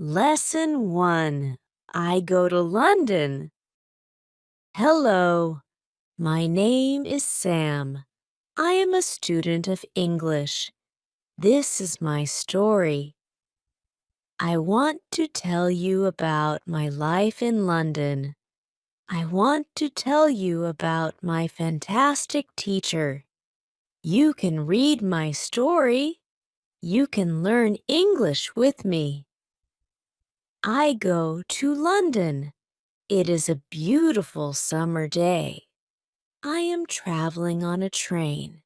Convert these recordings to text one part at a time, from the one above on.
Lesson 1. I go to London. Hello, my name is Sam. I am a student of English. This is my story. I want to tell you about my life in London. I want to tell you about my fantastic teacher. You can read my story. You can learn English with me. I go to London. It is a beautiful summer day. I am traveling on a train.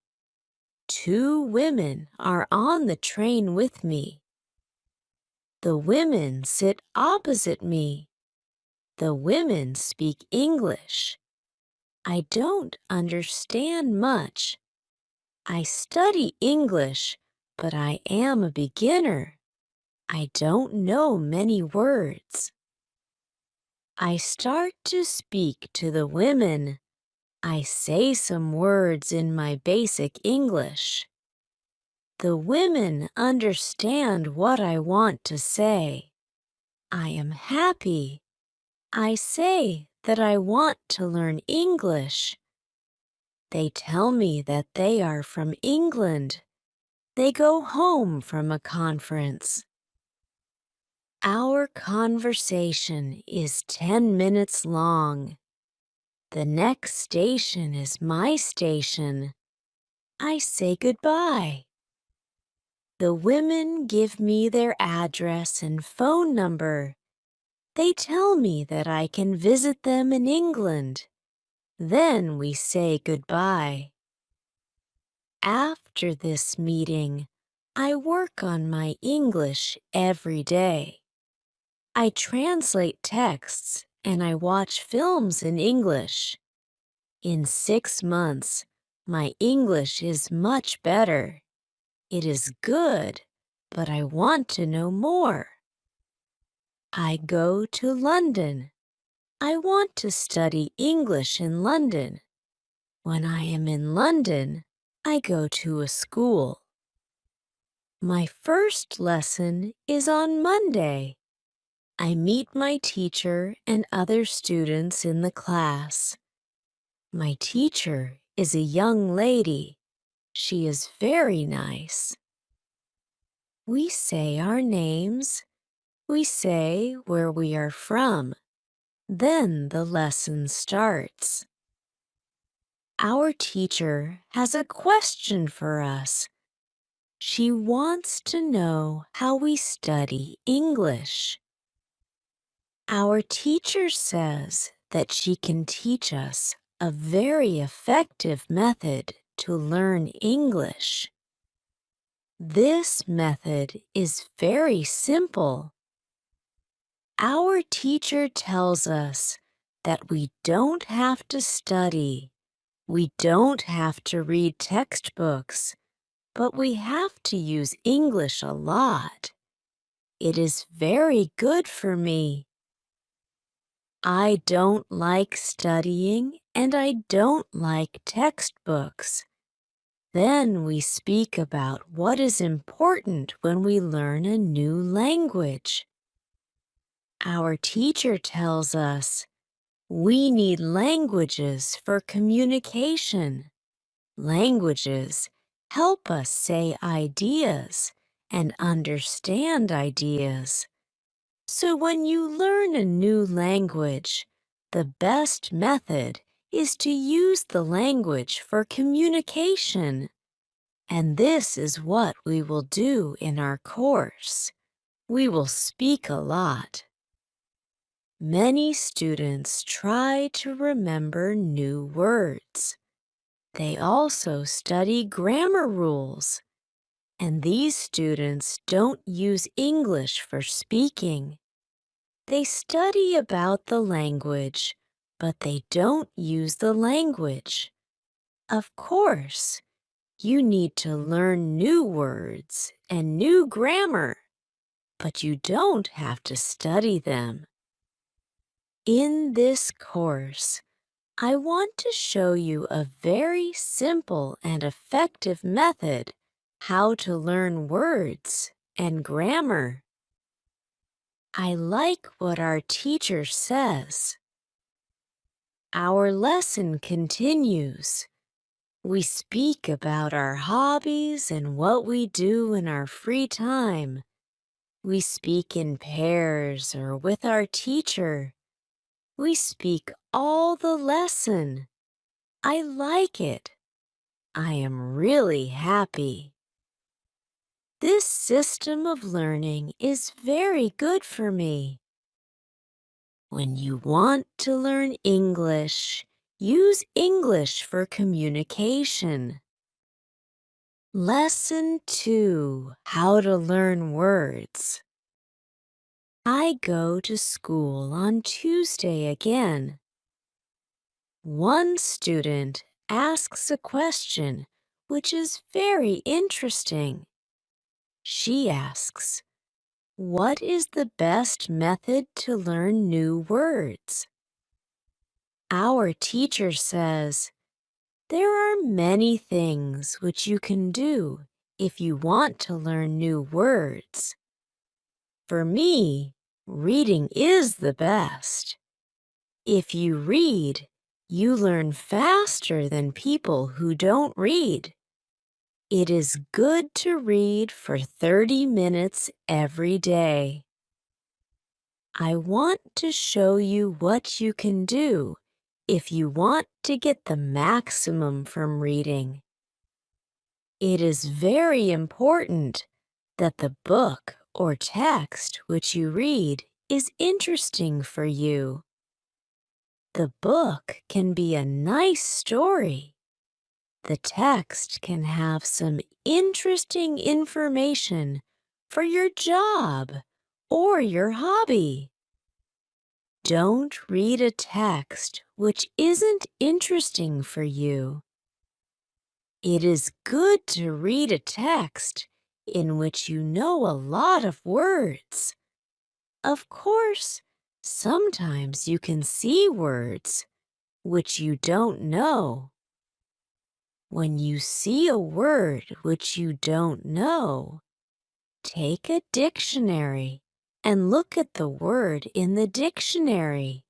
Two women are on the train with me. The women sit opposite me. The women speak English. I don't understand much. I study English, but I am a beginner. I don't know many words. I start to speak to the women. I say some words in my basic English. The women understand what I want to say. I am happy. I say that I want to learn English. They tell me that they are from England. They go home from a conference. Our conversation is 10 minutes long. The next station is my station. I say goodbye. The women give me their address and phone number. They tell me that I can visit them in England. Then we say goodbye. After this meeting, I work on my English every day. I translate texts and I watch films in English. In 6 months, my English is much better. It is good, but I want to know more. I go to London. I want to study English in London. When I am in London, I go to a school. My first lesson is on Monday. I meet my teacher and other students in the class. My teacher is a young lady. She is very nice. We say our names. We say where we are from. Then the lesson starts. Our teacher has a question for us. She wants to know how we study English. Our teacher says that she can teach us a very effective method to learn English. This method is very simple. Our teacher tells us that we don't have to study. We don't have to read textbooks, but we have to use English a lot. It is very good for me. I don't like studying and I don't like textbooks. Then we speak about what is important when we learn a new language. Our teacher tells us we need languages for communication. Languages help us say ideas and understand ideas. So when you learn a new language, the best method is to use the language for communication. And this is what we will do in our course. We will speak a lot. Many students try to remember new words. They also study grammar rules. And these students don't use English for speaking. They study about the language, but they don't use the language. Of course, you need to learn new words and new grammar, but you don't have to study them. In this course, I want to show you a very simple and effective method how to learn words and grammar. I like what our teacher says. Our lesson continues. We speak about our hobbies and what we do in our free time. We speak in pairs or with our teacher. We speak all the lesson. I like it. I am really happy. This system of learning is very good for me. When you want to learn English, use English for communication. Lesson 2: How to Learn Words. I go to school on Tuesday again. One student asks a question which is very interesting. She asks, "What is the best method to learn new words?" Our teacher says, "There are many things which you can do if you want to learn new words. For me, reading is the best. If you read, you learn faster than people who don't read. It is good to read for 30 minutes every day." I want to show you what you can do if you want to get the maximum from reading. It is very important that the book or text which you read is interesting for you. The book can be a nice story. The text can have some interesting information for your job or your hobby. Don't read a text which isn't interesting for you. It is good to read a text in which you know a lot of words. Of course, sometimes you can see words which you don't know. When you see a word which you don't know, take a dictionary and look at the word in the dictionary.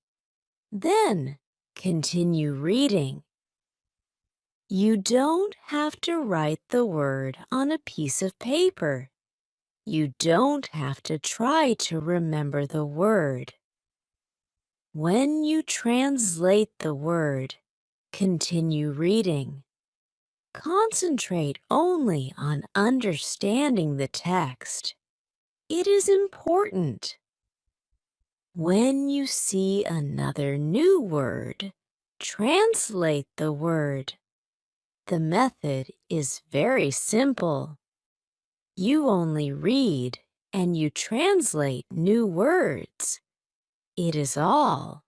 Then continue reading. You don't have to write the word on a piece of paper. You don't have to try to remember the word. When you translate the word, continue reading. Concentrate only on understanding the text. It is important. When you see another new word, translate the word. The method is very simple. You only read and you translate new words. It is all.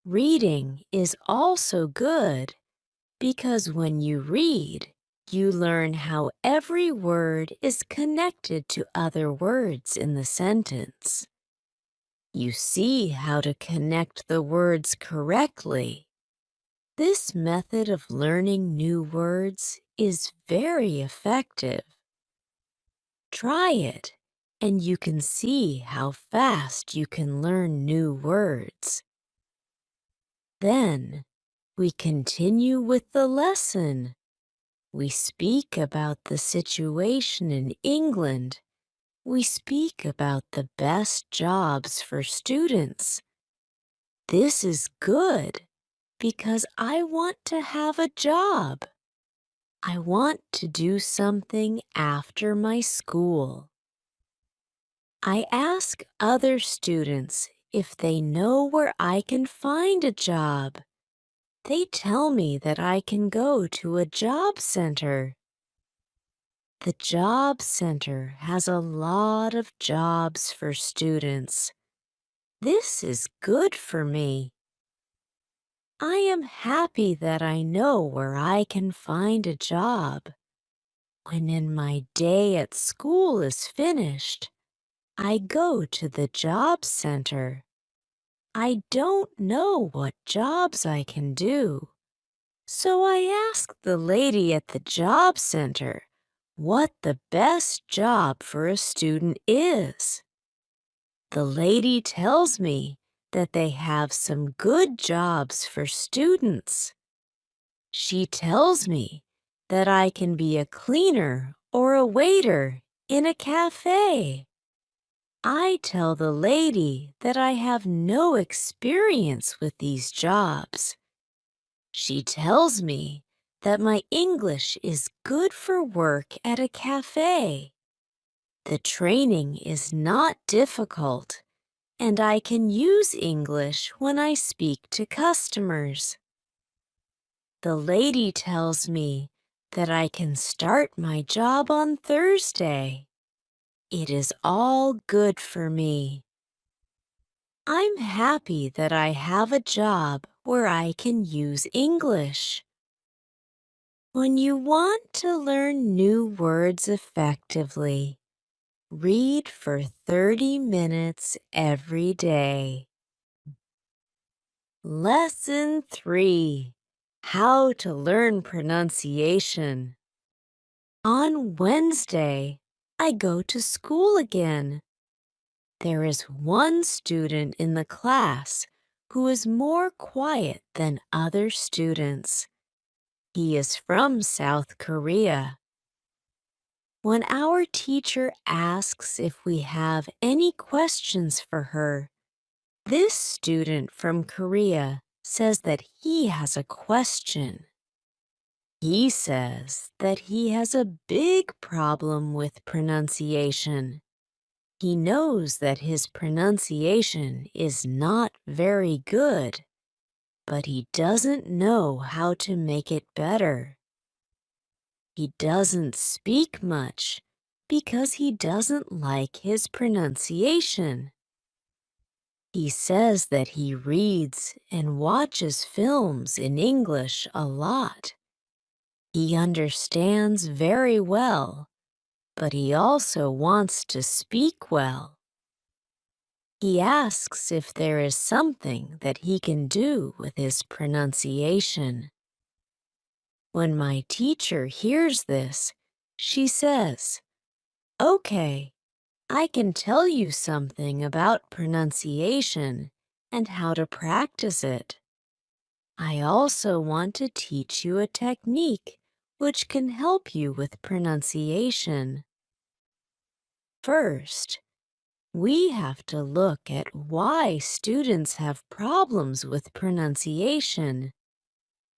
Reading is also good because when you read, you learn how every word is connected to other words in the sentence. You see how to connect the words correctly. This method of learning new words is very effective. Try it, and you can see how fast you can learn new words. Then, we continue with the lesson. We speak about the situation in England. We speak about the best jobs for students. This is good because I want to have a job. I want to do something after my school. I ask other students if they know where I can find a job. They tell me that I can go to a job center. The job center has a lot of jobs for students. This is good for me. I am happy that I know where I can find a job. When my day at school is finished, I go to the job center. I don't know what jobs I can do, so I ask the lady at the job center what the best job for a student is. The lady tells me that they have some good jobs for students. She tells me that I can be a cleaner or a waiter in a cafe. I tell the lady that I have no experience with these jobs. She tells me that my English is good for work at a cafe. The training is not difficult, and I can use English when I speak to customers. The lady tells me that I can start my job on Thursday. It is all good for me. I'm happy that I have a job where I can use English. When you want to learn new words effectively, read for 30 minutes every day. Lesson 3. How to learn pronunciation. On Wednesday, I go to school again. There is one student in the class who is more quiet than other students. He is from South Korea. When our teacher asks if we have any questions for her, this student from Korea says that he has a question. He says that he has a big problem with pronunciation. He knows that his pronunciation is not very good, but he doesn't know how to make it better. He doesn't speak much because he doesn't like his pronunciation. He says that he reads and watches films in English a lot. He understands very well, but he also wants to speak well. He asks if there is something that he can do with his pronunciation. When my teacher hears this, she says, "Okay, I can tell you something about pronunciation and how to practice it. I also want to teach you a technique which can help you with pronunciation. First, we have to look at why students have problems with pronunciation.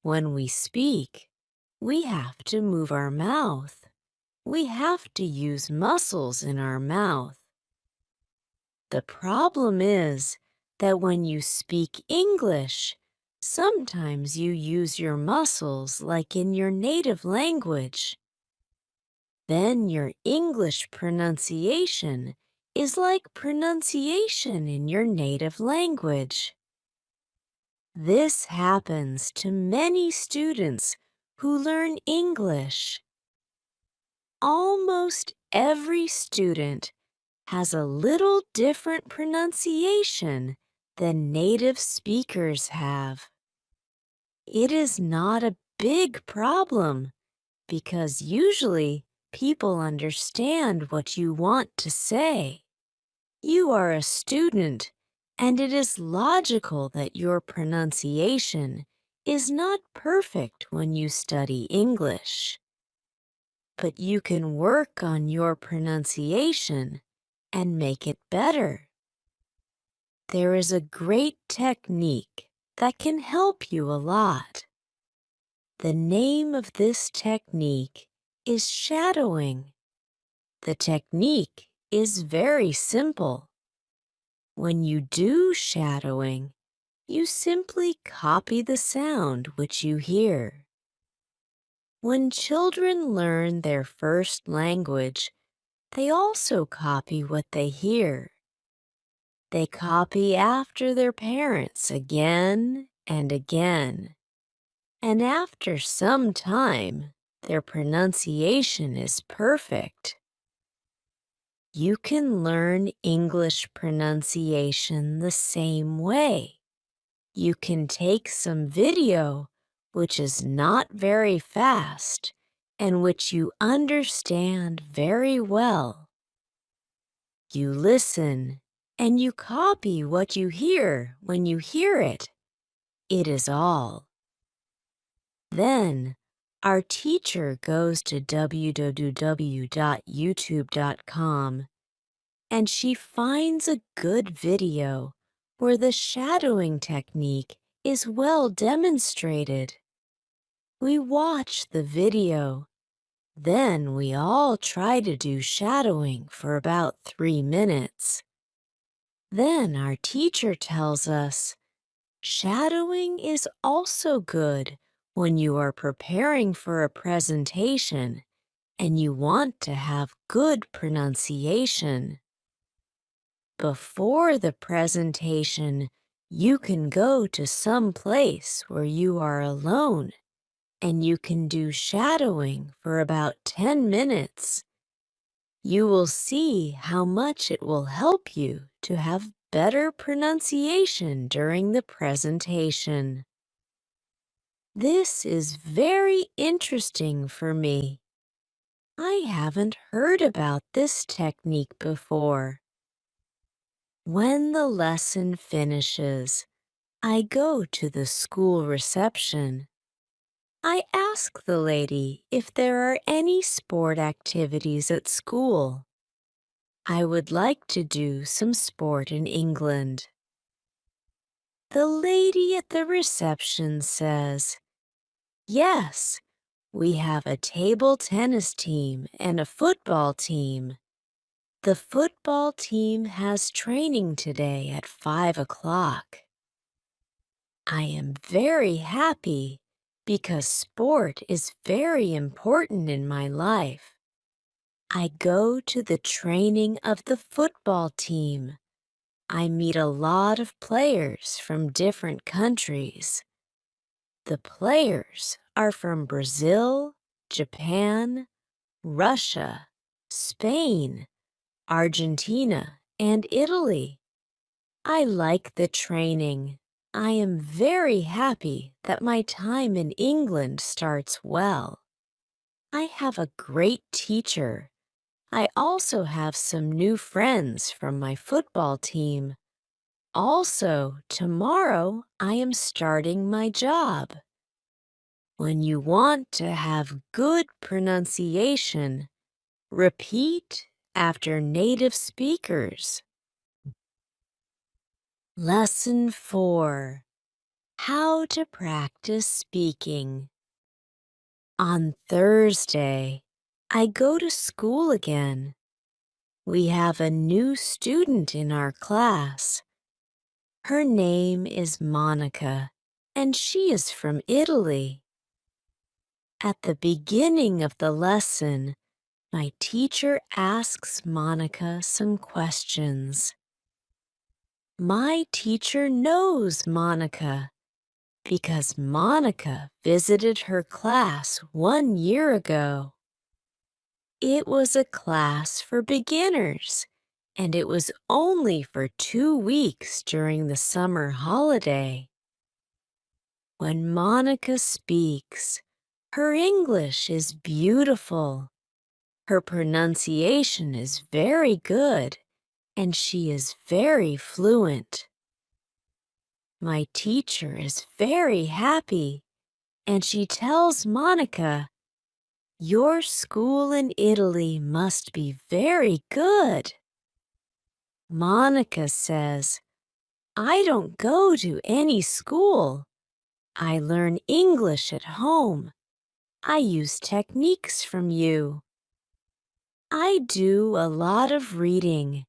When we speak, we have to move our mouth. We have to use muscles in our mouth. The problem is that when you speak English, sometimes you use your muscles like in your native language. Then your English pronunciation is like pronunciation in your native language. This happens to many students who learn English. Almost every student has a little different pronunciation than native speakers have. It is not a big problem because usually people understand what you want to say. You are a student, and it is logical that your pronunciation is not perfect when you study English. But you can work on your pronunciation and make it better. There is a great technique that can help you a lot. The name of this technique is shadowing. The technique is very simple. When you do shadowing, you simply copy the sound which you hear. When children learn their first language, they also copy what they hear. They copy after their parents again and again. And after some time, their pronunciation is perfect. You can learn English pronunciation the same way. You can take some video which is not very fast and which you understand very well. You listen and you copy what you hear when you hear it. It is all. Then, our teacher goes to www.youtube.com and she finds a good video where the shadowing technique is well demonstrated. We watch the video. Then we all try to do shadowing for about 3 minutes. Then our teacher tells us, shadowing is also good when you are preparing for a presentation and you want to have good pronunciation. Before the presentation, you can go to some place where you are alone and you can do shadowing for about 10 minutes. You will see how much it will help you to have better pronunciation during the presentation. This is very interesting for me. I haven't heard about this technique before. When the lesson finishes, I go to the school reception. I ask the lady if there are any sport activities at school. I would like to do some sport in England. The lady at the reception says, yes, we have a table tennis team and a football team. The football team has training today at 5 o'clock. I am very happy because sport is very important in my life. I go to the training of the football team. I meet a lot of players from different countries. The players are from Brazil, Japan, Russia, Spain, Argentina, and Italy. I like the training. I am very happy that my time in England starts well. I have a great teacher. I also have some new friends from my football team. Also, tomorrow I am starting my job. When you want to have good pronunciation, repeat after native speakers. Lesson 4. How to practice speaking. On Thursday, I go to school again. We have a new student in our class. Her name is Monica, and she is from Italy. At the beginning of the lesson, my teacher asks Monica some questions. My teacher knows Monica because Monica visited her class 1 year ago. It was a class for beginners, and it was only for 2 weeks during the summer holiday. When Monica speaks, her English is beautiful. Her pronunciation is very good, and she is very fluent. My teacher is very happy, and she tells Monica, your school in Italy must be very good. Monica says, I don't go to any school. I learn English at home. I use techniques from you. I do a lot of reading,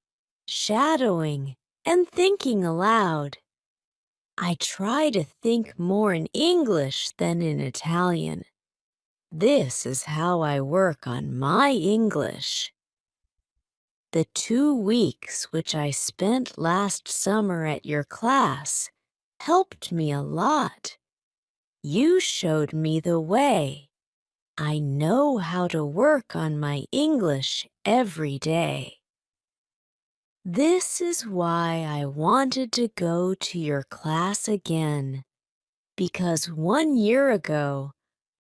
shadowing, and thinking aloud. I try to think more in English than in Italian. This is how I work on my English. The 2 weeks which I spent last summer at your class helped me a lot. You showed me the way. I know how to work on my English every day. This is why I wanted to go to your class again, because 1 year ago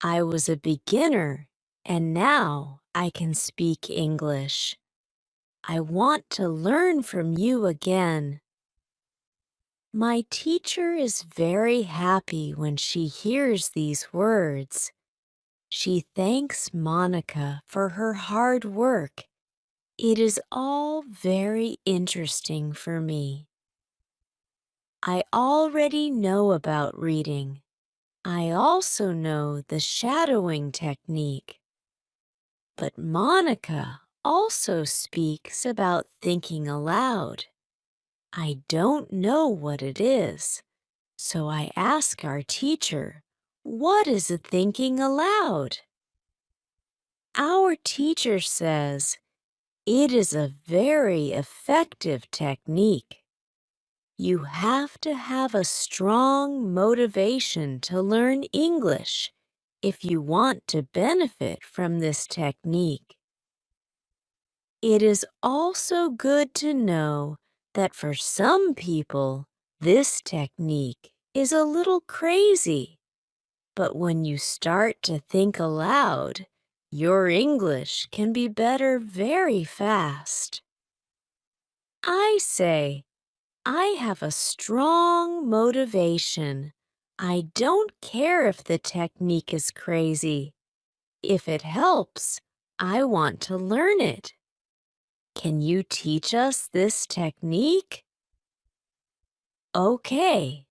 I was a beginner and now I can speak English. I want to learn from you again. My teacher is very happy when she hears these words. She thanks Monica for her hard work. It is all very interesting for me. I already know about reading. I also know the shadowing technique. But Monica also speaks about thinking aloud. I don't know what it is, so I ask our teacher, what is a thinking aloud? Our teacher says it is a very effective technique. You have to have a strong motivation to learn English if you want to benefit from this technique. It is also good to know that for some people, this technique is a little crazy. But when you start to think aloud, your English can be better very fast. I say, I have a strong motivation. I don't care if the technique is crazy. If it helps, I want to learn it. Can you teach us this technique? Okay.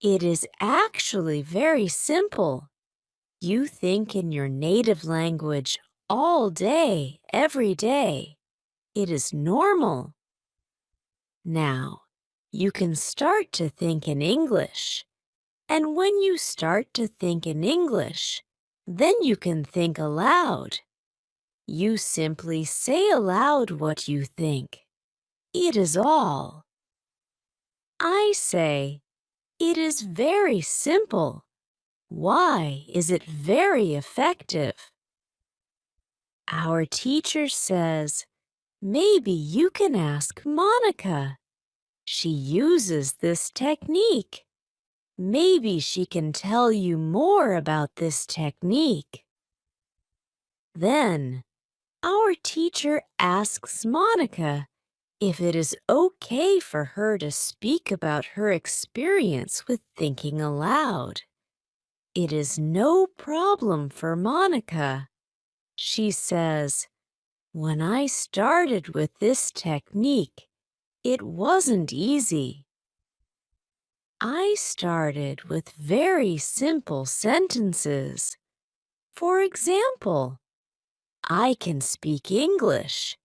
It is actually very simple. You think in your native language all day, every day. It is normal. Now, you can start to think in English. And when you start to think in English, then you can think aloud. You simply say aloud what you think. It is all. I say, it is very simple. Why is it very effective? Our teacher says, maybe you can ask Monica. She uses this technique. Maybe she can tell you more about this technique. Then, our teacher asks Monica if it is okay for her to speak about her experience with thinking aloud. It is no problem for Monica. She says, when I started with this technique, it wasn't easy. I started with very simple sentences. For example, I can speak English.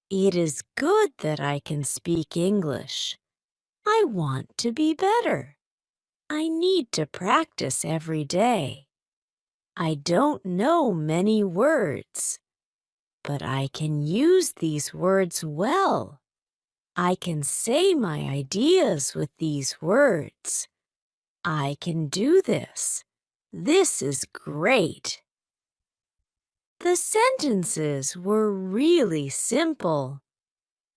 It is good that I can speak English. I want to be better. I need to practice every day. I don't know many words, but I can use these words well. I can say my ideas with these words. I can do this. This is great. The sentences were really simple,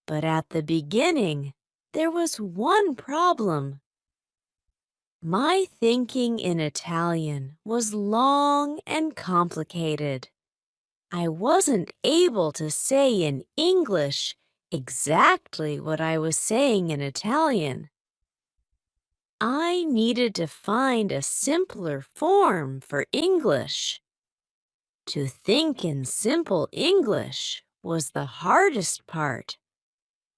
but at the beginning, there was one problem. My thinking in Italian was long and complicated. I wasn't able to say in English exactly what I was saying in Italian. I needed to find a simpler form for English. To think in simple English was the hardest part,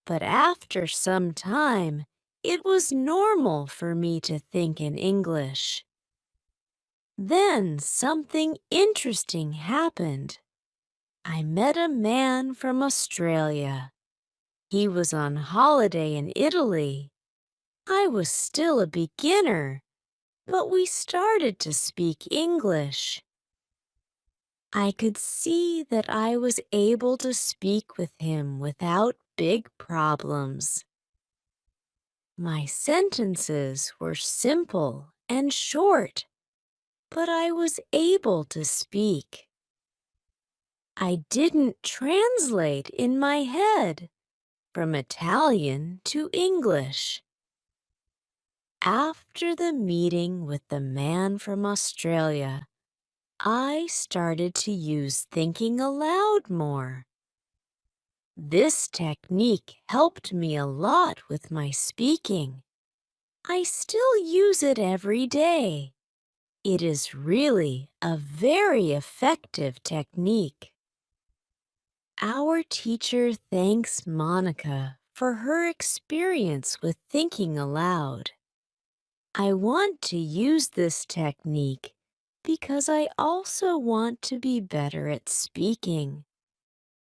but after some time, it was normal for me to think in English. Then something interesting happened. I met a man from Australia. He was on holiday in Italy. I was still a beginner, but we started to speak English. I could see that I was able to speak with him without big problems. My sentences were simple and short, but I was able to speak. I didn't translate in my head from Italian to English. After the meeting with the man from Australia, I started to use thinking aloud more. This technique helped me a lot with my speaking. I still use it every day. It is really a very effective technique. Our teacher thanks Monica for her experience with thinking aloud. I want to use this technique because I also want to be better at speaking.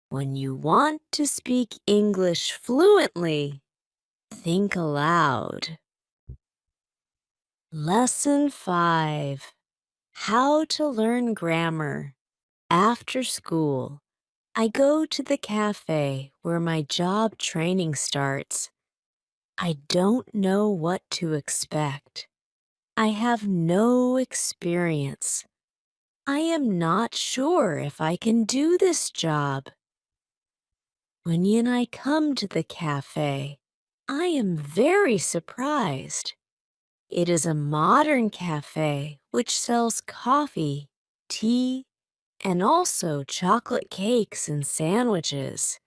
When you want to speak English fluently, think aloud. Lesson 5. How to learn grammar. After school, I go to the cafe where my job training starts. I don't know what to expect. I have no experience. I am not sure if I can do this job. When Yi and I come to the cafe, I am very surprised. It is a modern cafe which sells coffee, tea, and also chocolate cakes and sandwiches.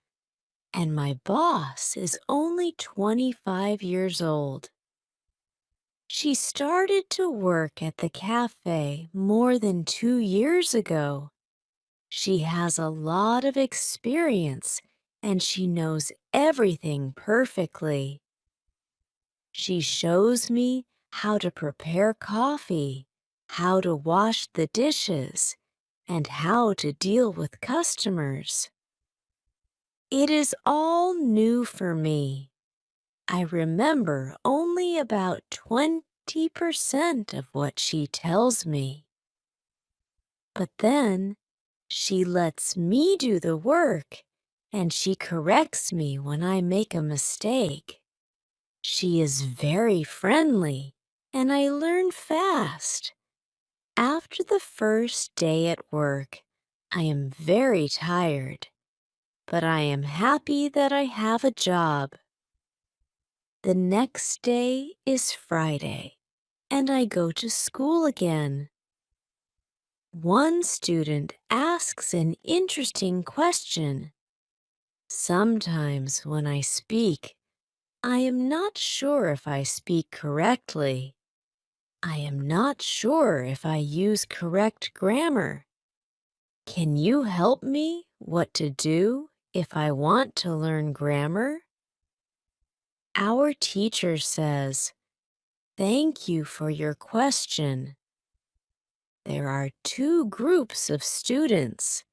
And my boss is only 25 years old. She started to work at the cafe more than 2 years ago. She has a lot of experience and she knows everything perfectly. She shows me how to prepare coffee, how to wash the dishes, and how to deal with customers. It is all new for me. I remember only about 20% of what she tells me. But then she lets me do the work and she corrects me when I make a mistake. She is very friendly and I learn fast. After the first day at work, I am very tired, but I am happy that I have a job. The next day is Friday, and I go to school again. One student asks an interesting question. Sometimes when I speak, I am not sure if I speak correctly. I am not sure if I use correct grammar. Can you help me what to do if I want to learn grammar? Our teacher says, "Thank you for your question." There are two groups of students.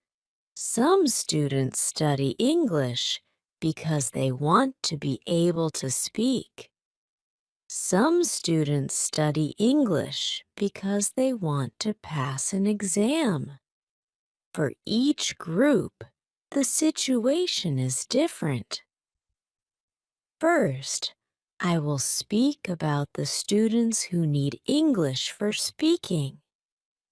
Some students study English because they want to be able to speak. Some students study English because they want to pass an exam. For each group, the situation is different. First, I will speak about the students who need English for speaking.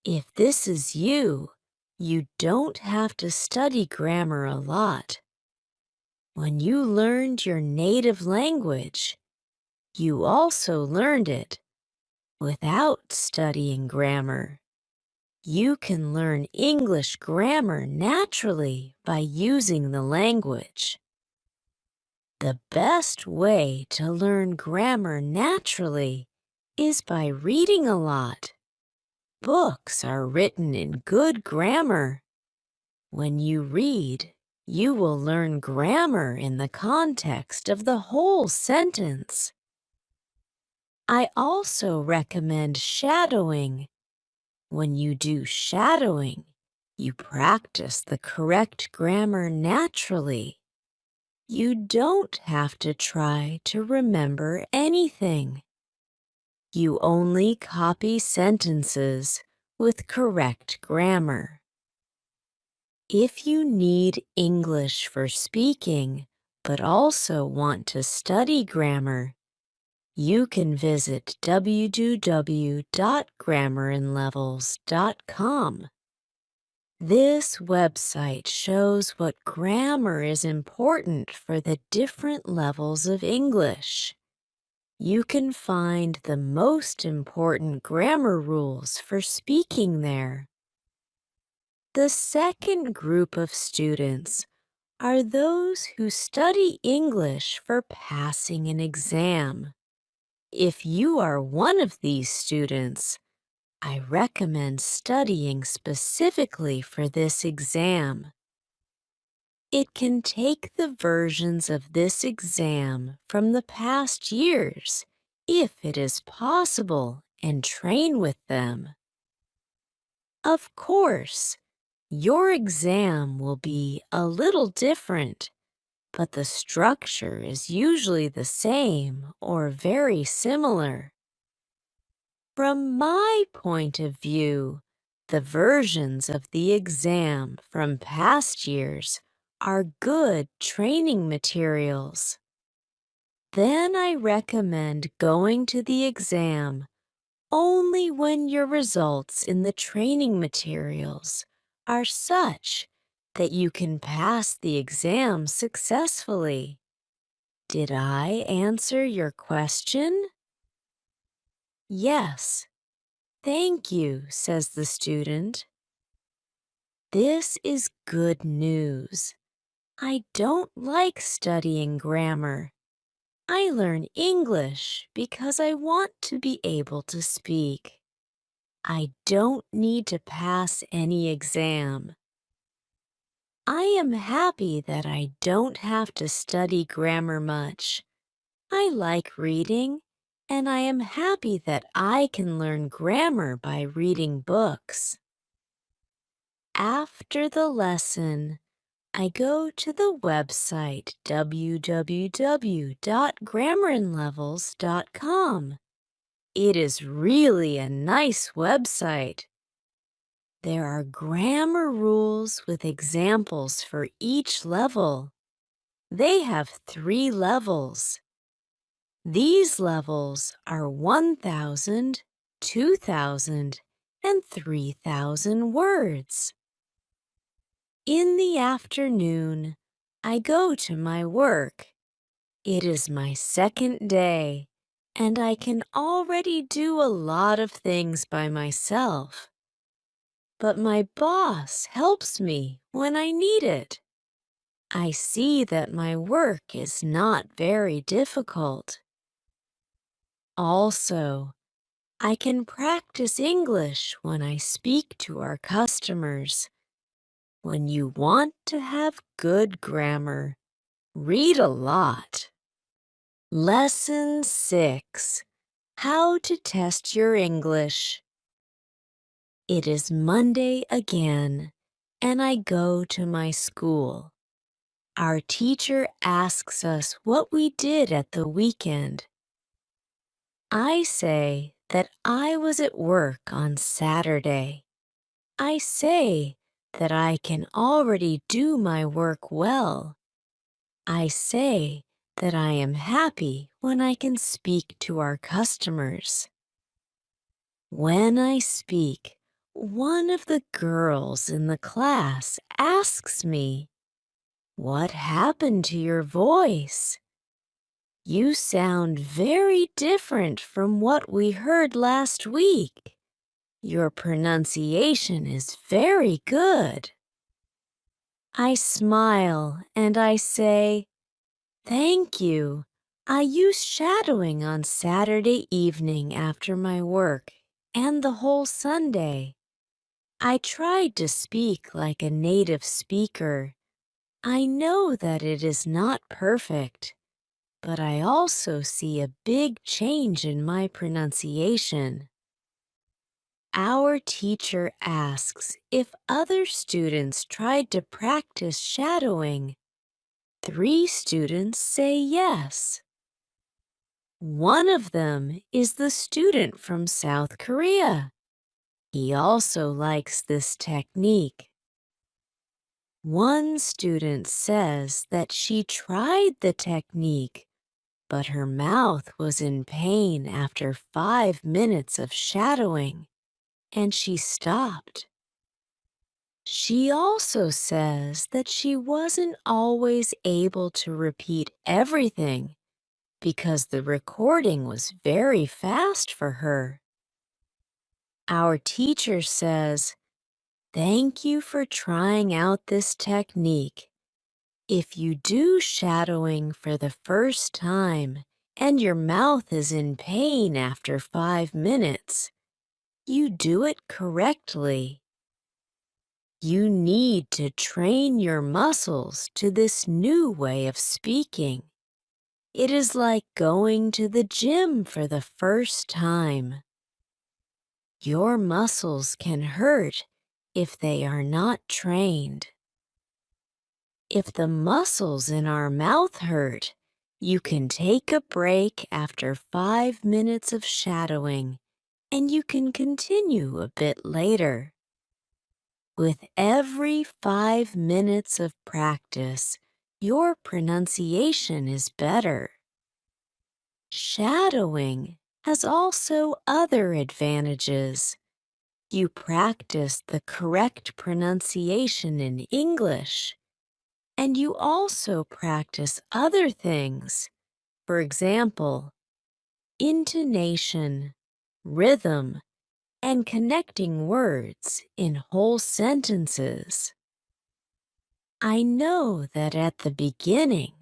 If this is you, you don't have to study grammar a lot. When you learned your native language, you also learned it without studying grammar. You can learn English grammar naturally by using the language. The best way to learn grammar naturally is by reading a lot. Books are written in good grammar. When you read, you will learn grammar in the context of the whole sentence. I also recommend shadowing. When you do shadowing, you practice the correct grammar naturally. You don't have to try to remember anything. You only copy sentences with correct grammar. If you need English for speaking, but also want to study grammar, you can visit www.grammarinlevels.com. This website shows what grammar is important for the different levels of English. You can find the most important grammar rules for speaking there. The second group of students are those who study English for passing an exam. If you are one of these students, I recommend studying specifically for this exam. It can take the versions of this exam from the past years, if it is possible, and train with them. Of course, your exam will be a little different, but the structure is usually the same or very similar. From my point of view, the versions of the exam from past years are good training materials. Then I recommend going to the exam only when your results in the training materials are such that you can pass the exam successfully. Did I answer your question? Yes. Thank you, says the student. This is good news. I don't like studying grammar. I learn English because I want to be able to speak. I don't need to pass any exam. I am happy that I don't have to study grammar much. I like reading, and I am happy that I can learn grammar by reading books. After the lesson, I go to the website www.grammarinlevels.com. It is really a nice website. There are grammar rules with examples for each level. They have 3 levels. These levels are 1,000, 2,000, and 3,000 words. In the afternoon, I go to my work. It is my second day, and I can already do a lot of things by myself. But my boss helps me when I need it. I see that my work is not very difficult. Also, I can practice English when I speak to our customers. When you want to have good grammar, read a lot. Lesson 6. How to test your English. It is Monday again, and I go to my school. Our teacher asks us what we did at the weekend. I say that I was at work on Saturday. I say that I can already do my work well. I say that I am happy when I can speak to our customers. When I speak, one of the girls in the class asks me, "What happened to your voice? You sound very different from what we heard last week. Your pronunciation is very good." I smile and I say, "Thank you. I used shadowing on Saturday evening after my work and the whole Sunday. I tried to speak like a native speaker. I know that it is not perfect, but I also see a big change in my pronunciation." Our teacher asks if other students tried to practice shadowing. 3 students say yes. One of them is the student from South Korea. He also likes this technique. One student says that she tried the technique, but her mouth was in pain after 5 minutes of shadowing, and she stopped. She also says that she wasn't always able to repeat everything because the recording was very fast for her. Our teacher says, "Thank you for trying out this technique. If you do shadowing for the first time and your mouth is in pain after 5 minutes, you do it correctly. You need to train your muscles to this new way of speaking. It is like going to the gym for the first time. Your muscles can hurt if they are not trained. If the muscles in our mouth hurt, you can take a break after 5 minutes of shadowing, and you can continue a bit later. With every 5 minutes of practice, your pronunciation is better. Shadowing has also other advantages. You practice the correct pronunciation in English, and you also practice other things. For example, intonation, rhythm, and connecting words in whole sentences. I know that at the beginning,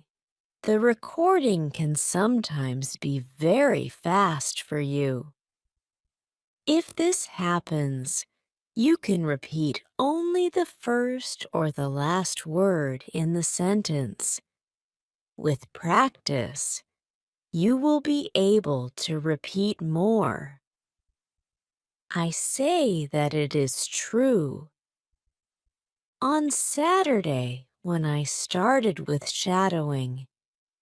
the recording can sometimes be very fast for you. If this happens, you can repeat only the first or the last word in the sentence. With practice, you will be able to repeat more. I say that it is true. On Saturday, when I started with shadowing,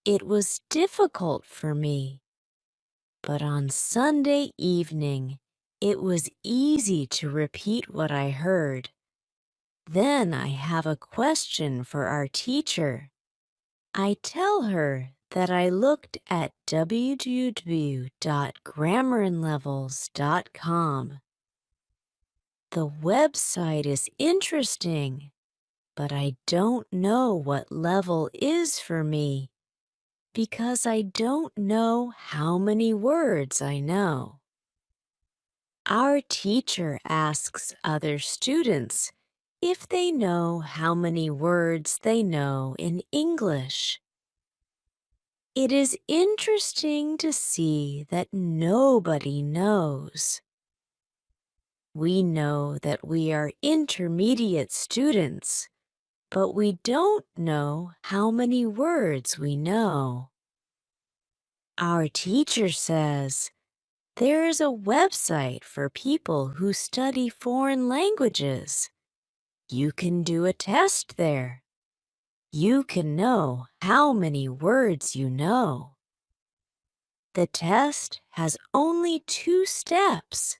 it was difficult for me. But on Sunday evening, it was easy to repeat what I heard. Then I have a question for our teacher. I tell her that I looked at www.grammarinlevels.com. The website is interesting, but I don't know what level is for me because I don't know how many words I know. Our teacher asks other students if they know how many words they know in English. It is interesting to see that nobody knows. We know that we are intermediate students, but we don't know how many words we know. Our teacher says there is a website for people who study foreign languages. You can do a test there. You can know how many words you know. The test has only 2 steps,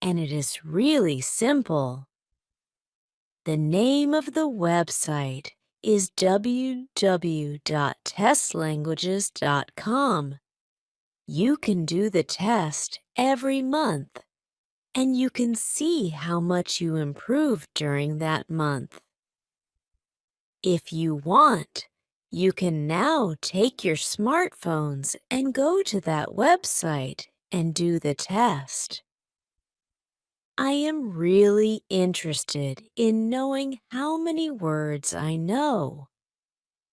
and it is really simple. The name of the website is www.testlanguages.com. You can do the test every month, and you can see how much you improved during that month. If you want, you can now take your smartphones and go to that website and do the test. I am really interested in knowing how many words I know.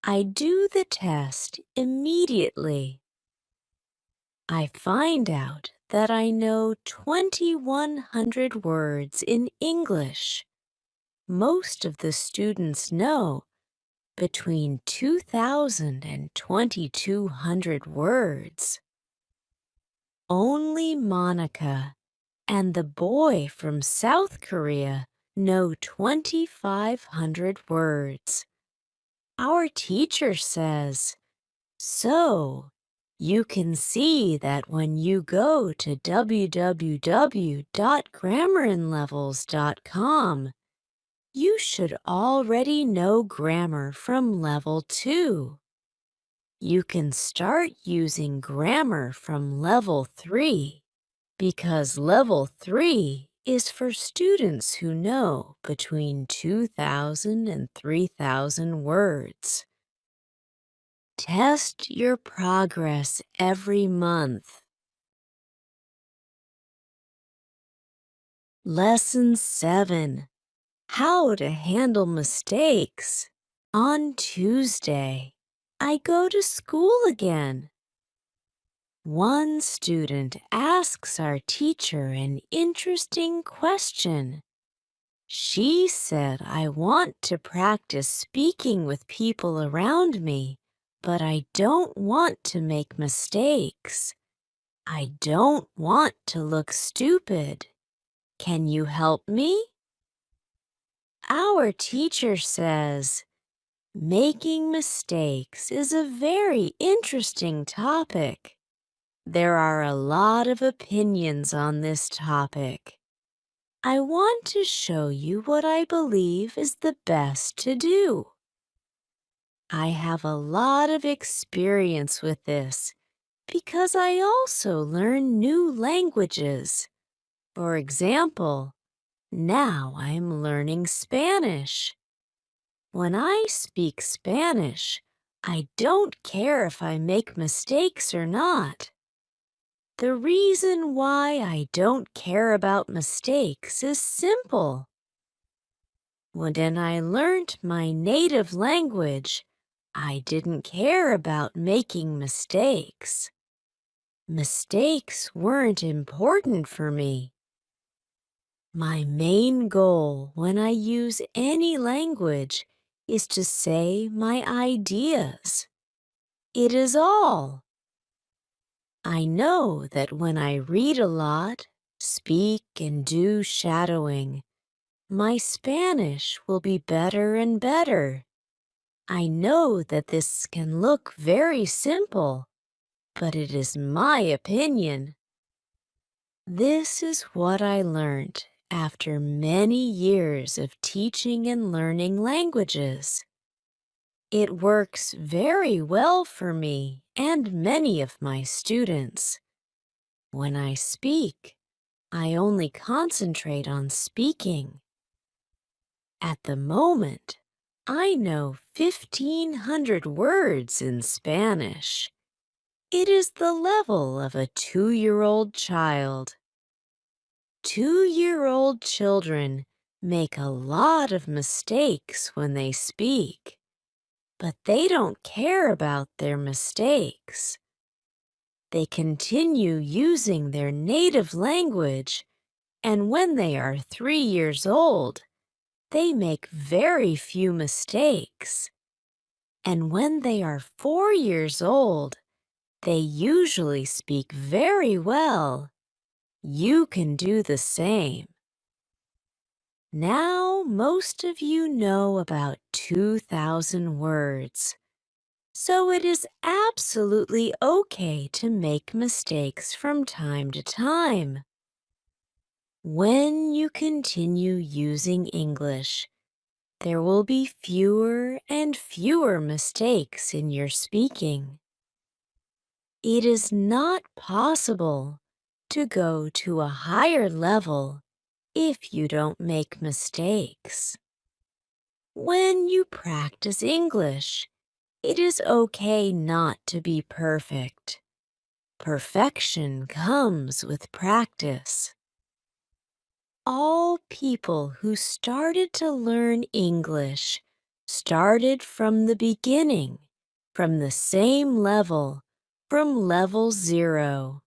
I do the test immediately. I find out that I know 2,100 words in English. Most of the students know between 2,000 and 2,200 words. Only Monica and the boy from South Korea know 2,500 words. Our teacher says, so you can see that when you go to www.grammarinlevels.com, you should already know grammar from level 2. You can start using grammar from level 3 because level 3 is for students who know between 2,000 and 3,000 words. Test your progress every month. Lesson 7. How to handle mistakes. On Tuesday, I go to school again. One student asks our teacher an interesting question. She said I want to practice speaking with people around me, but I don't want to make mistakes. I don't want to look stupid. Can you help me? Our teacher says, making mistakes is a very interesting topic. There are a lot of opinions on this topic. I want to show you what I believe is the best to do. I have a lot of experience with this because I also learn new languages. For example, now I'm learning Spanish. When I speak Spanish, I don't care if I make mistakes or not. The reason why I don't care about mistakes is simple. When I learned my native language, I didn't care about making mistakes. Mistakes weren't important for me. My main goal when I use any language is to say my ideas. It is all. I know that when I read a lot, speak and do shadowing, my Spanish will be better and better. I know that this can look very simple, but it is my opinion. This is what I learned after many years of teaching and learning languages. It works very well for me and many of my students. When I speak, I only concentrate on speaking. At the moment, I know 1,500 words in Spanish. It is the level of a 2-year-old child. 2-year-old children make a lot of mistakes when they speak, but they don't care about their mistakes. They continue using their native language, and when they are 3 years old, they make very few mistakes. And when they are 4 years old, they usually speak very well. You can do the same. Now, most of you know about 2,000 words. So it is absolutely okay to make mistakes from time to time. When you continue using English, there will be fewer and fewer mistakes in your speaking. It is not possible to go to a higher level if you don't make mistakes. When you practice English, it is okay not to be perfect. Perfection comes with practice. All people who started to learn English started from the beginning, from the same level, from level 0.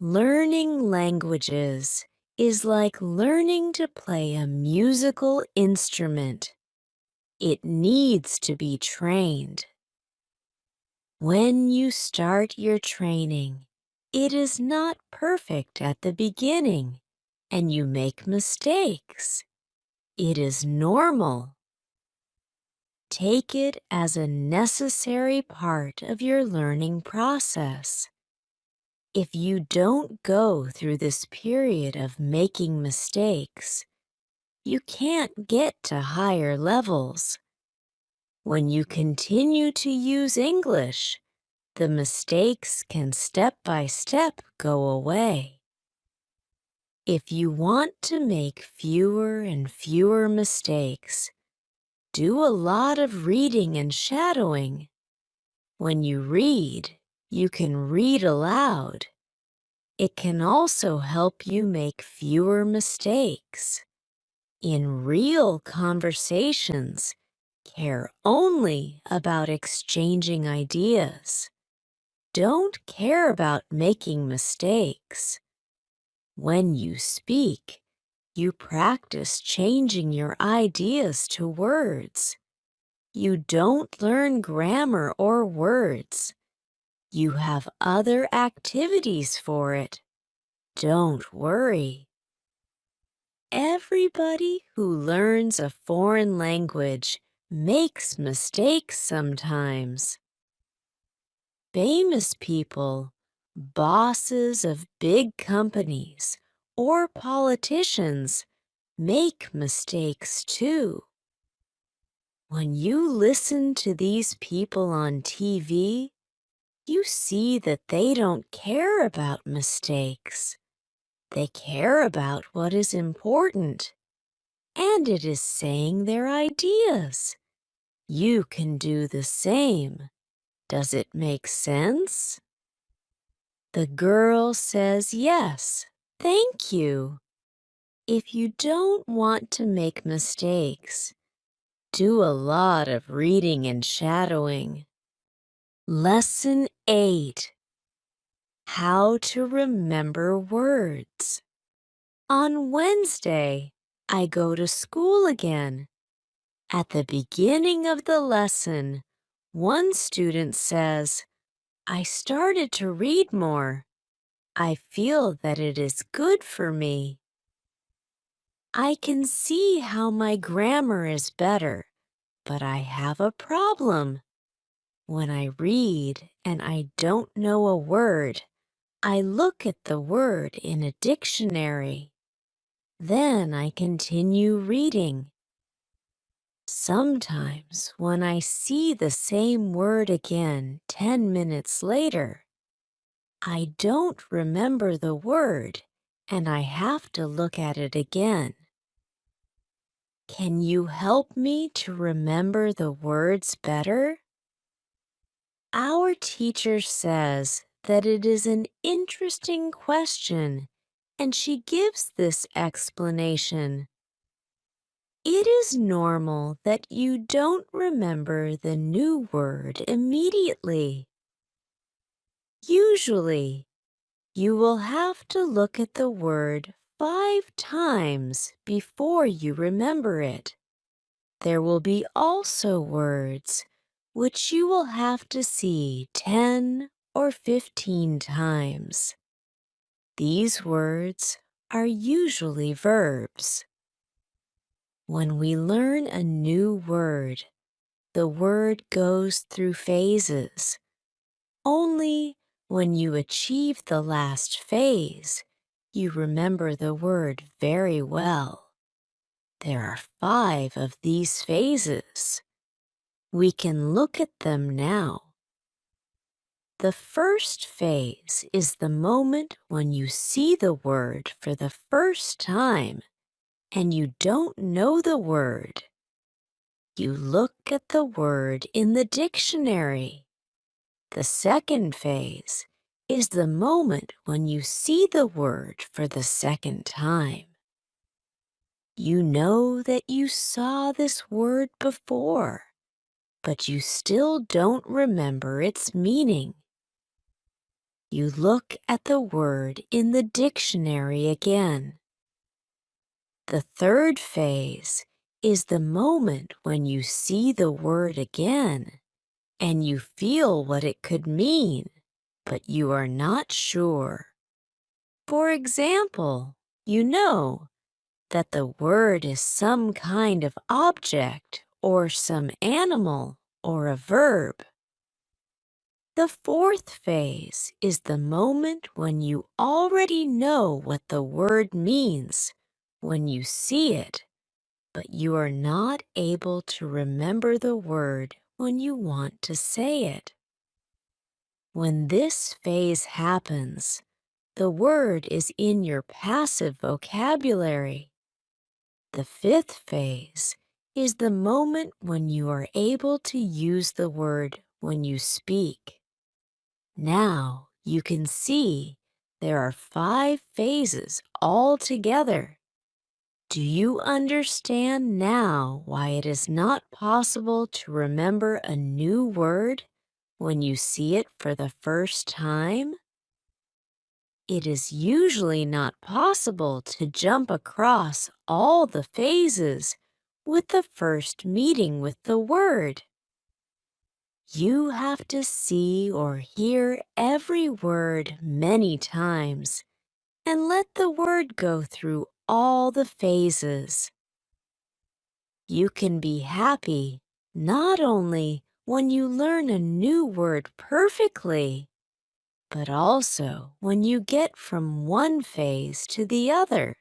Learning languages is like learning to play a musical instrument. It needs to be trained. When you start your training, it is not perfect at the beginning, and you make mistakes. It is normal. Take it as a necessary part of your learning process. If you don't go through this period of making mistakes, you can't get to higher levels. When you continue to use English, the mistakes can step by step go away. If you want to make fewer and fewer mistakes, do a lot of reading and shadowing. When you read, you can read aloud. It can also help you make fewer mistakes. In real conversations, Care only about exchanging ideas. Don't care about making mistakes. When you speak, you practice changing your ideas to words. You don't learn grammar or words. You have other activities for it. Don't worry. Everybody who learns a foreign language makes mistakes sometimes. Famous people, bosses of big companies, or politicians make mistakes too. When you listen to these people on TV, you see that they don't care about mistakes. They care about what is important, and it is saying their ideas. You can do the same. Does it make sense? The girl says yes, thank you. If you don't want to make mistakes, do a lot of reading and shadowing. Lesson 8. How to remember words. On Wednesday, I go to school again. At the beginning of the lesson, one student says, I started to read more. I feel that it is good for me. I can see how my grammar is better, but I have a problem. When I read and I don't know a word, I look at the word in a dictionary. Then I continue reading. Sometimes when I see the same word again 10 minutes later, I don't remember the word and I have to look at it again. Can you help me to remember the words better? Our teacher says that it is an interesting question, and she gives this explanation. It is normal that you don't remember the new word immediately. Usually, you will have to look at the word 5 times before you remember it. There will be also words which you will have to see 10 or 15 times. These words are usually verbs. When we learn a new word, the word goes through phases. Only when you achieve the last phase, you remember the word very well. There are 5 of these phases. We can look at them now. The first phase is the moment when you see the word for the first time and you don't know the word. You look at the word in the dictionary. The second phase is the moment when you see the word for the second time. You know that you saw this word before, but you still don't remember its meaning. You look at the word in the dictionary again. The third phase is the moment when you see the word again and you feel what it could mean, but you are not sure. For example, you know that the word is some kind of object or some animal or a verb. The fourth phase is the moment when you already know what the word means when you see it, but you are not able to remember the word when you want to say it. When this phase happens, the word is in your passive vocabulary. The fifth phase is the moment when you are able to use the word when you speak. Now you can see there are 5 phases all together. Do you understand now why it is not possible to remember a new word when you see it for the first time? It is usually not possible to jump across all the phases with the first meeting with the word. You have to see or hear every word many times and let the word go through all the phases. You can be happy not only when you learn a new word perfectly, but also when you get from one phase to the other.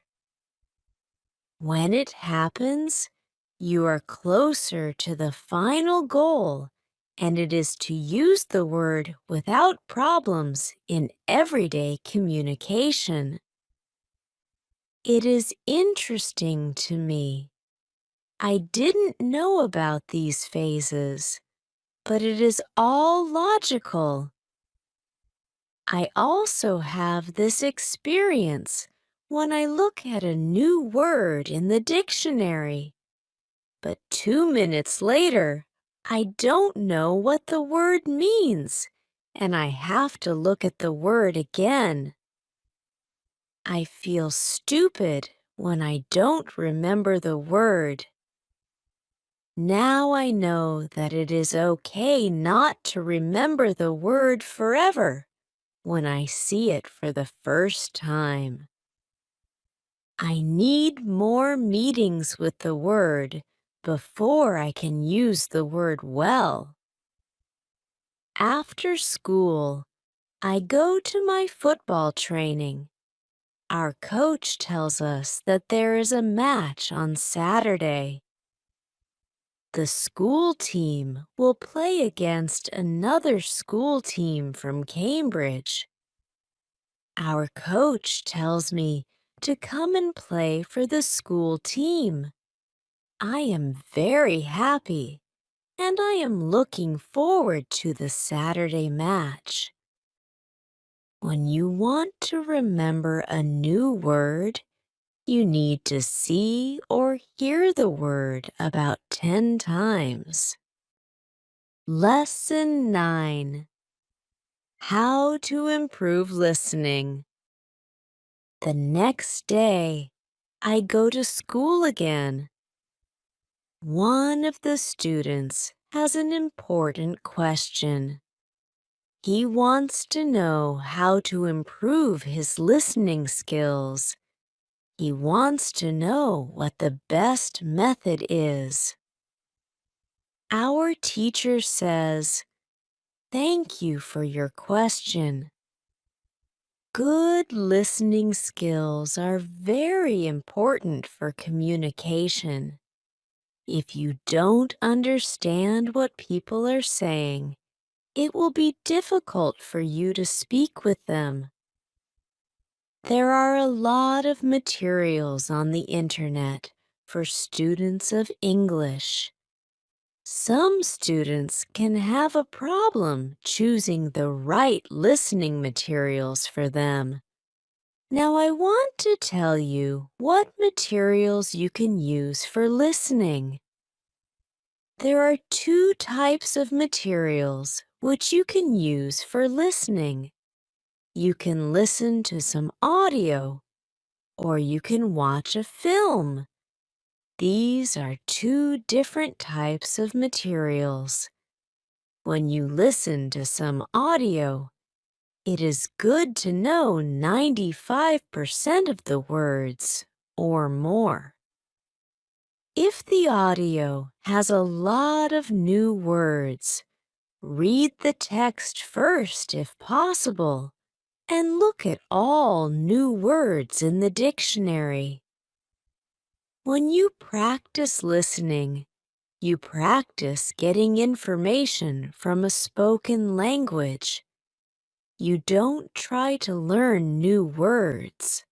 When it happens, you are closer to the final goal, and it is to use the word without problems in everyday communication. It is interesting to me. I didn't know about these phases, but it is all logical. I also have this experience when I look at a new word in the dictionary, but 2 minutes later, I don't know what the word means, and I have to look at the word again. I feel stupid when I don't remember the word. Now I know that it is okay not to remember the word forever when I see it for the first time. I need more meetings with the word before I can use the word well. After school, I go to my football training. Our coach tells us that there is a match on Saturday. The school team will play against another school team from Cambridge. Our coach tells me to come and play for the school team. I am very happy, and I am looking forward to the Saturday match. When you want to remember a new word, you need to see or hear the word about 10 times. Lesson 9. How to improve listening. The next day, I go to school again. One of the students has an important question. He wants to know how to improve his listening skills. He wants to know what the best method is. Our teacher says, "Thank you for your question." Good listening skills are very important for communication. If you don't understand what people are saying, it will be difficult for you to speak with them. There are a lot of materials on the internet for students of English. Some students can have a problem choosing the right listening materials for them. Now I want to tell you what materials you can use for listening. There are two types of materials which you can use for listening. You can listen to some audio, or you can watch a film. These are two different types of materials. When you listen to some audio, it is good to know 95% of the words or more. If the audio has a lot of new words, read the text first if possible, and look at all new words in the dictionary. When you practice listening, you practice getting information from a spoken language. You don't try to learn new words.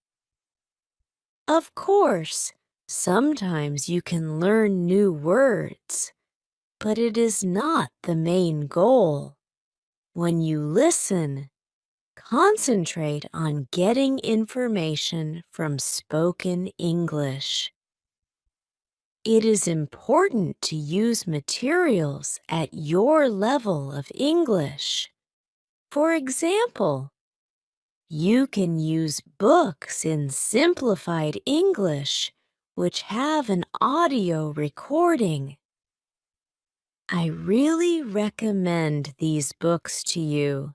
Of course, sometimes you can learn new words, but it is not the main goal. When you listen, concentrate on getting information from spoken English. It is important to use materials at your level of English. For example, you can use books in simplified English, which have an audio recording. I really recommend these books to you.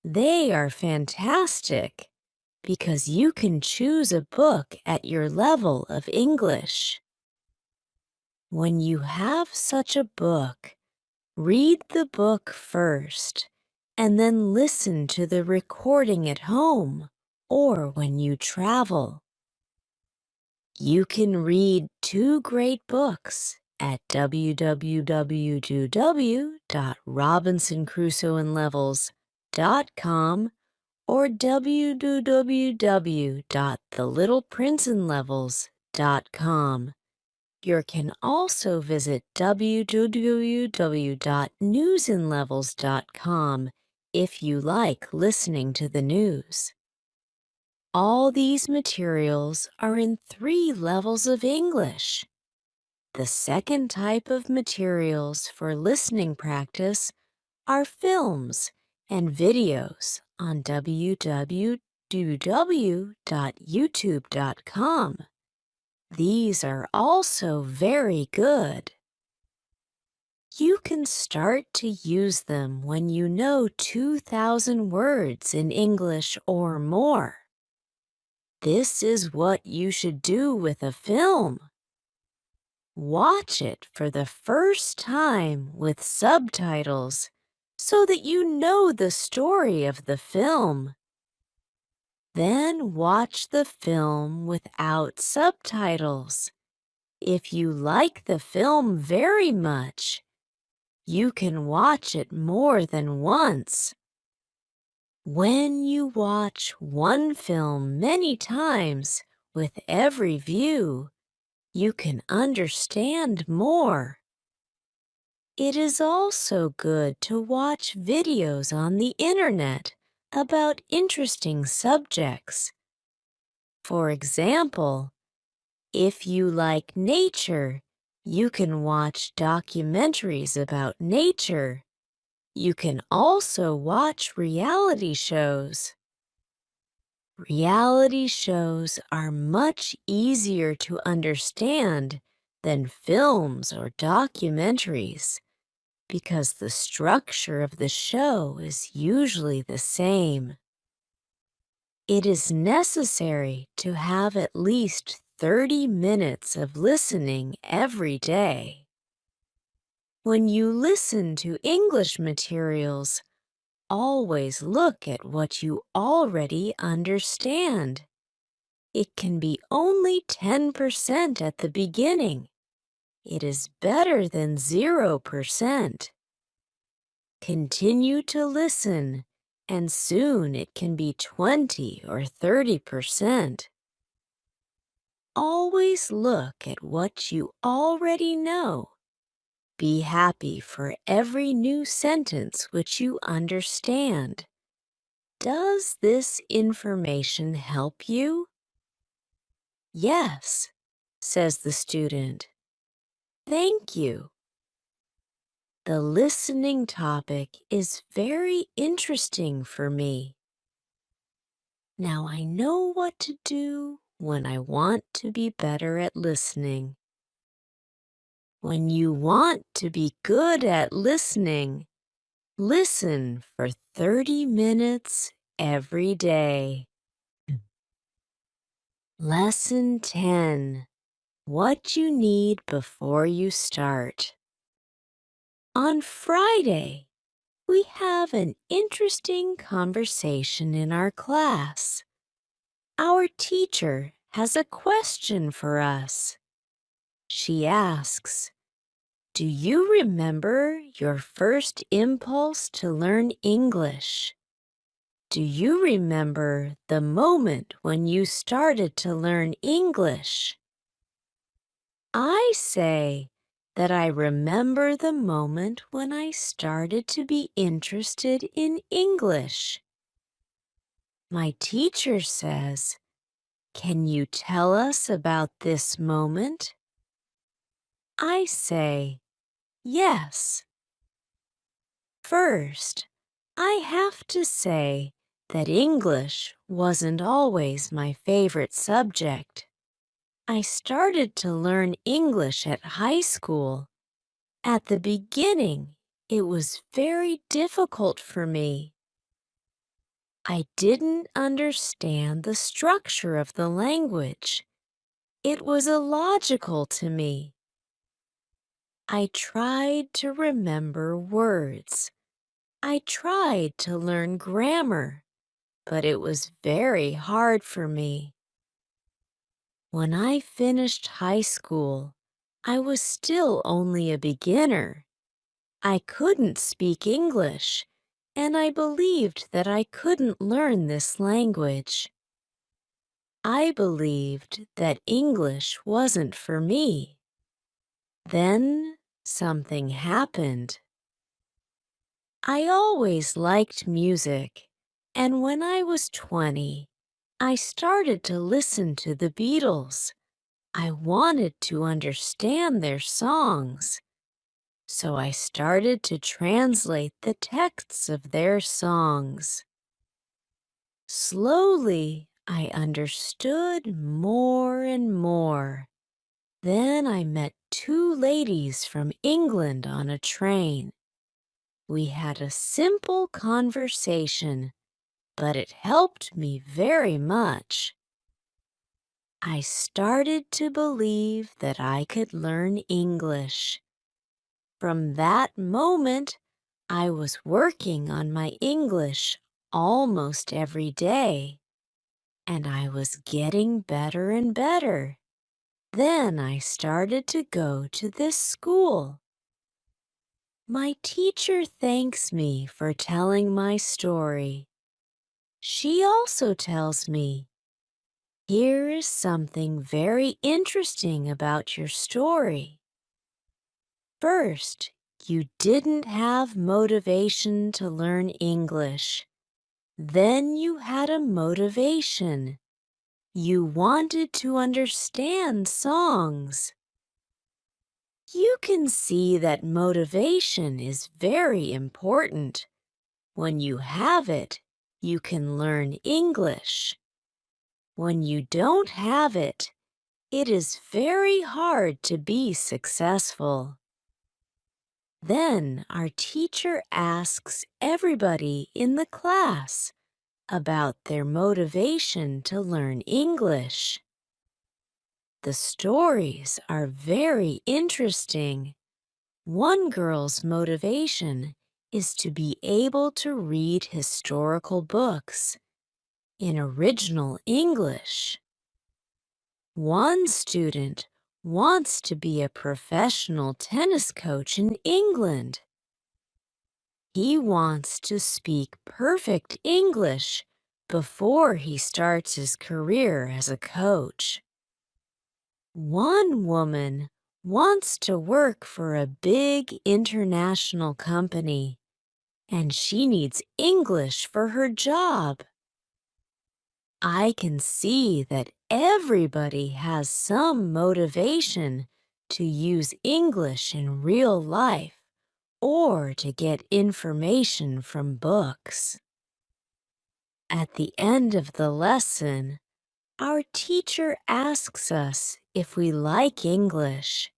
They are fantastic because you can choose a book at your level of English. When you have such a book, read the book first and then listen to the recording at home or when you travel. You can read two great books at www.robinsoncrusoeandlevels.com or www.thelittleprinceandlevels.com. You can also visit www.newsandlevels.com if you like listening to the news. All these materials are in 3 levels of English. The second type of materials for listening practice are films and videos on www.youtube.com. These are also very good. You can start to use them when you know 2,000 words in English or more. This is what you should do with a film. Watch it for the first time with subtitles so that you know the story of the film. Then watch the film without subtitles. If you like the film very much, you can watch it more than once. When you watch one film many times with every view, you can understand more. It is also good to watch videos on the internet about interesting subjects. For example, if you like nature, you can watch documentaries about nature. You can also watch reality shows. Reality shows are much easier to understand than films or documentaries because the structure of the show is usually the same. It is necessary to have at least 30 minutes of listening every day. When you listen to English materials, always look at what you already understand. It can be only 10% at the beginning. It is better than 0%. Continue to listen, and soon it can be 20 or 30%. Always look at what you already know. Be happy for every new sentence which you understand. Does this information help you? Yes, says the student. Thank you. The listening topic is very interesting for me. Now I know what to do when I want to be better at listening. When you want to be good at listening, listen for 30 minutes every day. Lesson 10. What you need before you start. On Friday, we have an interesting conversation in our class. Our teacher has a question for us. She asks, "Do you remember your first impulse to learn English? Do you remember the moment when you started to learn English?" I say that I remember the moment when I started to be interested in English. My teacher says, "Can you tell us about this moment?" I say yes. First, I have to say that English wasn't always my favorite subject. I started to learn English at high school. At the beginning, it was very difficult for me. I didn't understand the structure of the language. It was illogical to me. I tried to remember words. I tried to learn grammar, but it was very hard for me. When I finished high school, I was still only a beginner. I couldn't speak English, and I believed that I couldn't learn this language. I believed that English wasn't for me. Then something happened. I always liked music, and when I was 20, I started to listen to the Beatles. I wanted to understand their songs, so I started to translate the texts of their songs. Slowly, I understood more and more. Then I met two ladies from England on a train. We had a simple conversation, but it helped me very much. I started to believe that I could learn English. From that moment, I was working on my English almost every day, and I was getting better and better. Then I started to go to this school. My teacher thanks me for telling my story. She also tells me, "Here is something very interesting about your story. First, you didn't have motivation to learn English. Then you had a motivation. You wanted to understand songs." You can see that motivation is very important. When you have it, you can learn English. When you don't have it, it is very hard to be successful. Then our teacher asks everybody in the class about their motivation to learn English. The stories are very interesting. One girl's motivation is to be able to read historical books in original English. One student wants to be a professional tennis coach in England. He wants to speak perfect English before he starts his career as a coach. One woman wants to work for a big international company, and she needs English for her job. I can see that everybody has some motivation to use English in real life or to get information from books. At the end of the lesson, our teacher asks us if we like English.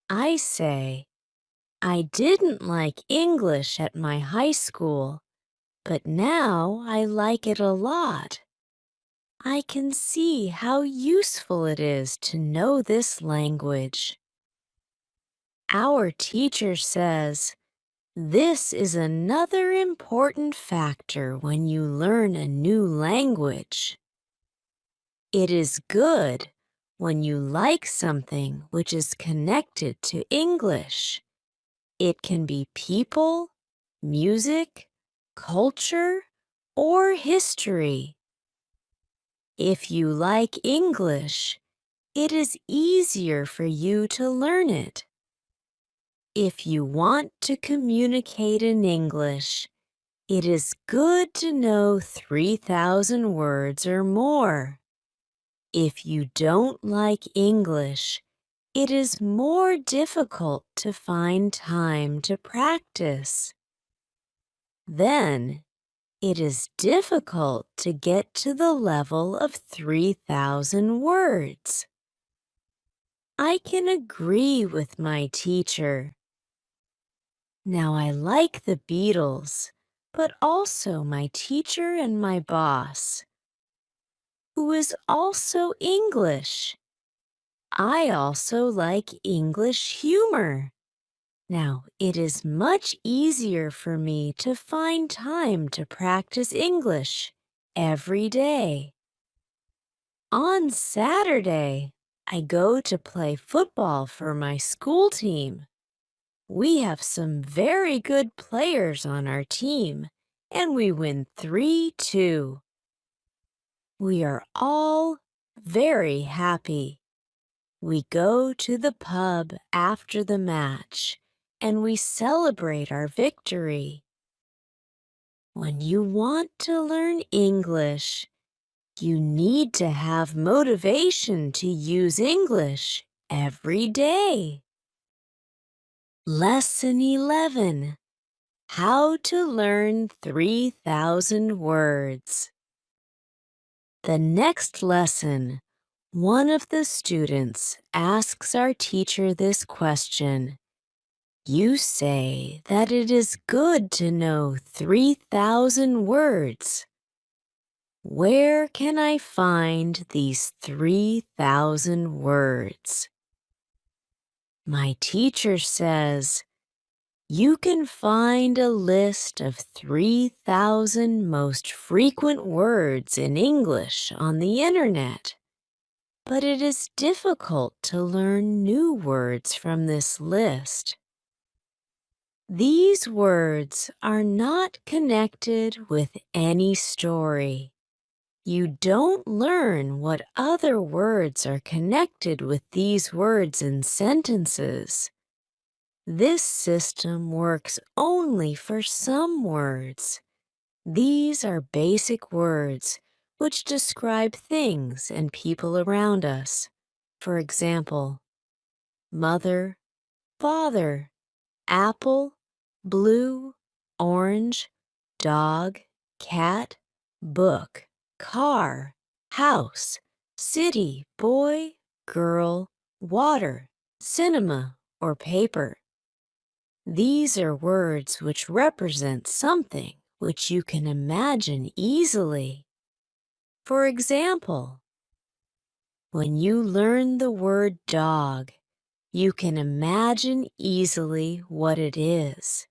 I say, "I didn't like English at my high school, but now I like it a lot. I can see how useful it is to know this language." Our teacher says, "This is another important factor when you learn a new language. It is good when you like something which is connected to English. It can be people, music, culture, or history. If you like English, it is easier for you to learn it. If you want to communicate in English, it is good to know 3,000 words or more. If you don't like English, it is more difficult to find time to practice. Then, it is difficult to get to the level of 3,000 words. I can agree with my teacher. Now I like the Beatles, but also my teacher and my boss, who is also English. I also like English humor. Now, it is much easier for me to find time to practice English every day. On Saturday, I go to play football for my school team. We have some very good players on our team, and we win 3-2. We are all very happy. We go to the pub after the match, and we celebrate our victory. When you want to learn English, you need to have motivation to use English every day. Lesson 11. How to learn 3,000 words. The next lesson, one of the students asks our teacher this question. You say that it is good to know 3,000 words. Where can I find these 3,000 words? My teacher says, you can find a list of 3,000 most frequent words in English on the internet, but it is difficult to learn new words from this list. These words are not connected with any story. You don't learn what other words are connected with these words in sentences. This system works only for some words. These are basic words which describe things and people around us. For example, mother, father, apple, blue, orange, dog, cat, book, car, house, city, boy, girl, water, cinema, or paper. These are words which represent something which you can imagine easily. For example, when you learn the word dog, you can imagine easily what it is.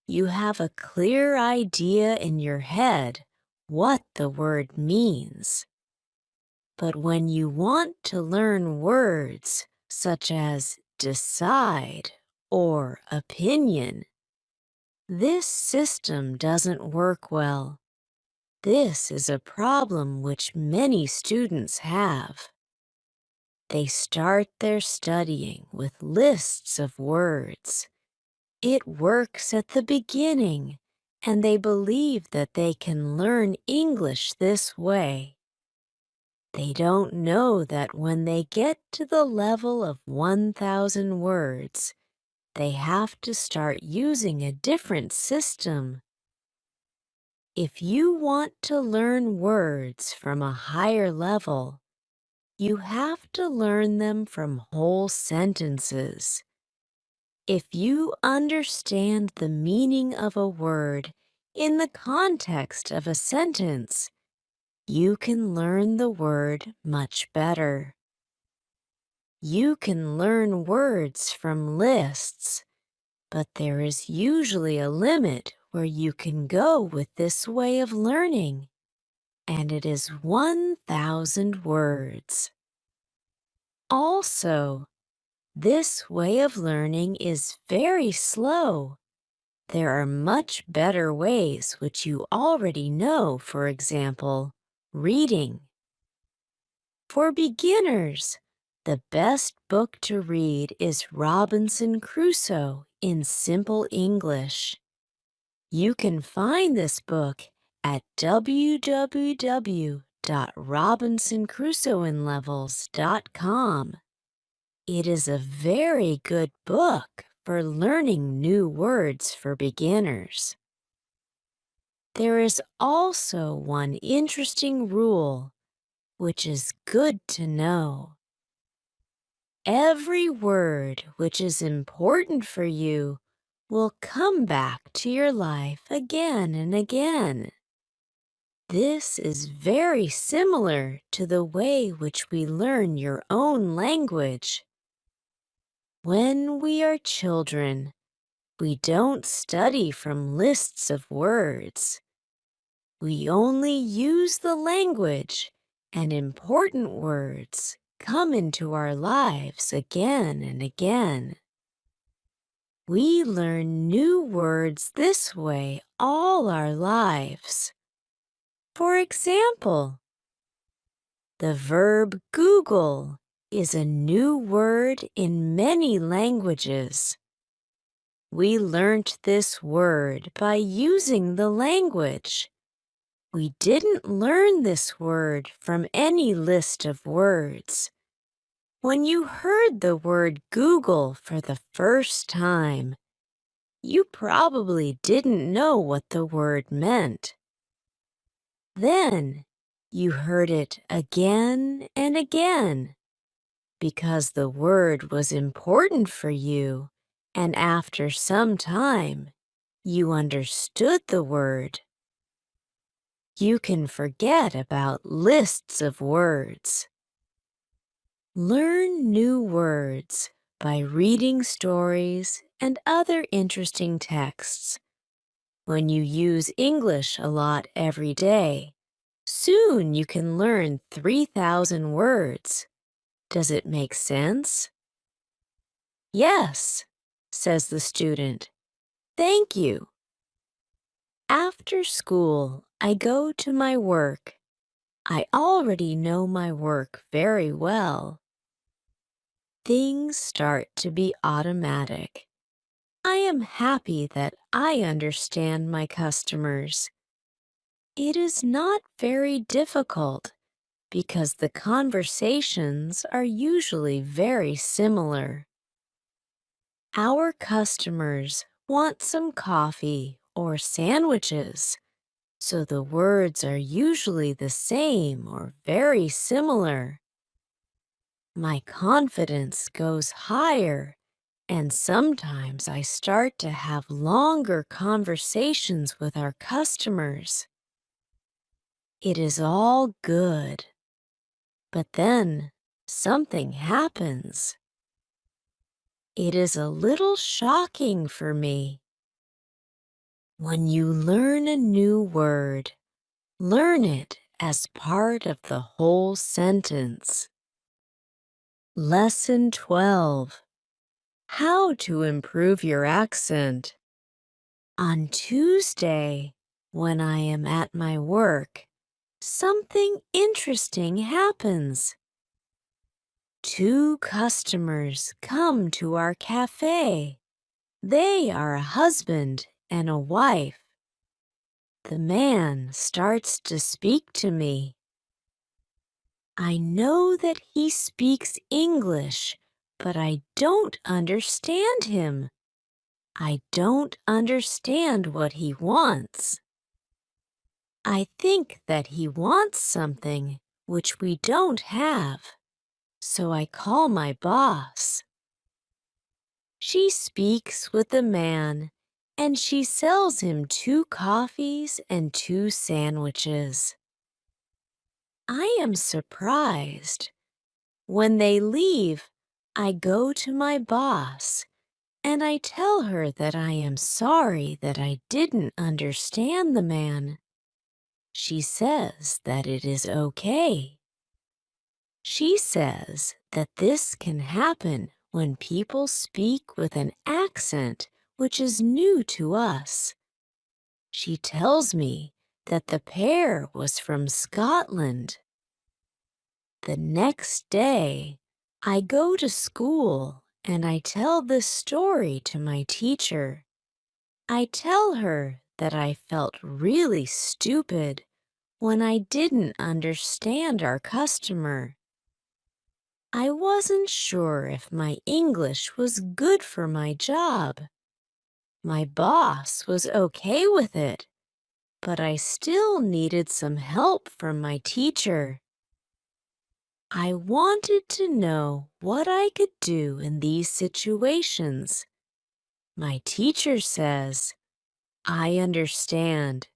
You have a clear idea in your head what the word means. But when you want to learn words such as decide or opinion, this system doesn't work well. This is a problem which many students have. They start their studying with lists of words. It works at the beginning, and they believe that they can learn English this way. They don't know that when they get to the level of 1,000 words, they have to start using a different system. If you want to learn words from a higher level, you have to learn them from whole sentences. If you understand the meaning of a word in the context of a sentence, you can learn the word much better. You can learn words from lists, but there is usually a limit where you can go with this way of learning, and it is 1,000 words. Also, this way of learning is very slow. There are much better ways which you already know, for example, reading. For beginners, the best book to read is Robinson Crusoe in Simple English. You can find this book at www.robinsoncrusoeinlevels.com. It is a very good book for learning new words for beginners. There is also one interesting rule, which is good to know. Every word which is important for you will come back to your life again and again. This is very similar to the way which we learn your own language. When we are children, we don't study from lists of words. We only use the language, and important words come into our lives again and again. We learn new words this way all our lives. For example, the verb Google is a new word in many languages. We learnt this word by using the language. We didn't learn this word from any list of words. When you heard the word Google for the first time, you probably didn't know what the word meant. Then you heard it again and again because the word was important for you, and after some time, you understood the word. You can forget about lists of words. Learn new words by reading stories and other interesting texts. When you use English a lot every day, soon you can learn 3,000 words. Does it make sense? Yes, says the student. Thank you. After school, I go to my work. I already know my work very well. Things start to be automatic. I am happy that I understand my customers. It is not very difficult because the conversations are usually very similar. Our customers want some coffee or sandwiches, so the words are usually the same or very similar. My confidence goes higher, and sometimes I start to have longer conversations with our customers. It is all good. But then something happens. It is a little shocking for me. When you learn a new word, learn it as part of the whole sentence. Lesson 12. How to improve your accent. On Tuesday, when I am at my work, something interesting happens. Two customers come to our cafe. They are a husband and a wife. The man starts to speak to me. I know that he speaks English, but I don't understand him. I don't understand what he wants. I think that he wants something which we don't have, so I call my boss. She speaks with the man, and she sells him 2 coffees and 2 sandwiches. I am surprised. When they leave, I go to my boss, and I tell her that I am sorry that I didn't understand the man. She says that it is okay. She says that this can happen when people speak with an accent which is new to us. She tells me that the pair was from Scotland. The next day, I go to school and I tell this story to my teacher. I tell her that I felt really stupid when I didn't understand our customer. I wasn't sure if my English was good for my job. My boss was okay with it, but I still needed some help from my teacher. I wanted to know what I could do in these situations. My teacher says, I understand.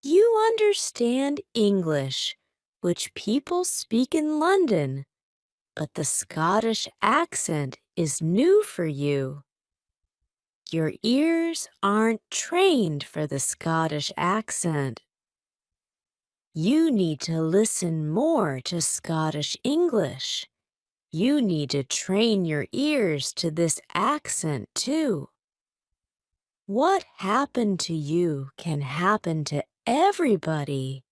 You understand English, which people speak in London, but the Scottish accent is new for you. Your ears aren't trained for the Scottish accent. You need to listen more to Scottish English. You need to train your ears to this accent too. What happened to you can happen to everybody.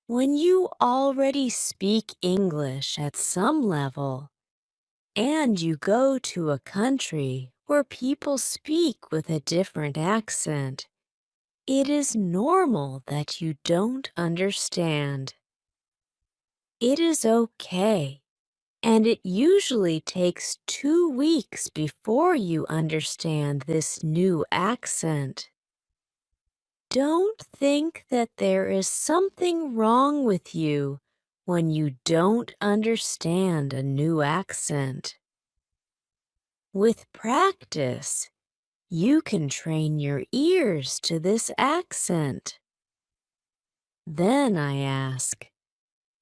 When you already speak English at some level, and you go to a country where people speak with a different accent, it is normal that you don't understand. It is okay, and it usually takes 2 weeks before you understand this new accent. Don't think that there is something wrong with you when you don't understand a new accent. With practice, you can train your ears to this accent. Then I ask,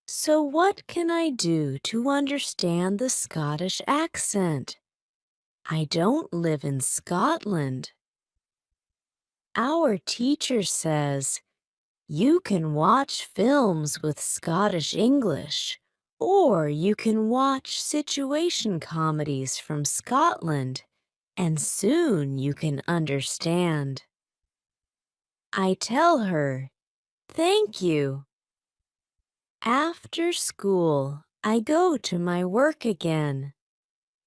so what can I do to understand the Scottish accent? I don't live in Scotland. Our teacher says you can watch films with Scottish English, or you can watch situation comedies from Scotland, and soon you can understand. I tell her, thank you. After school, I go to my work again.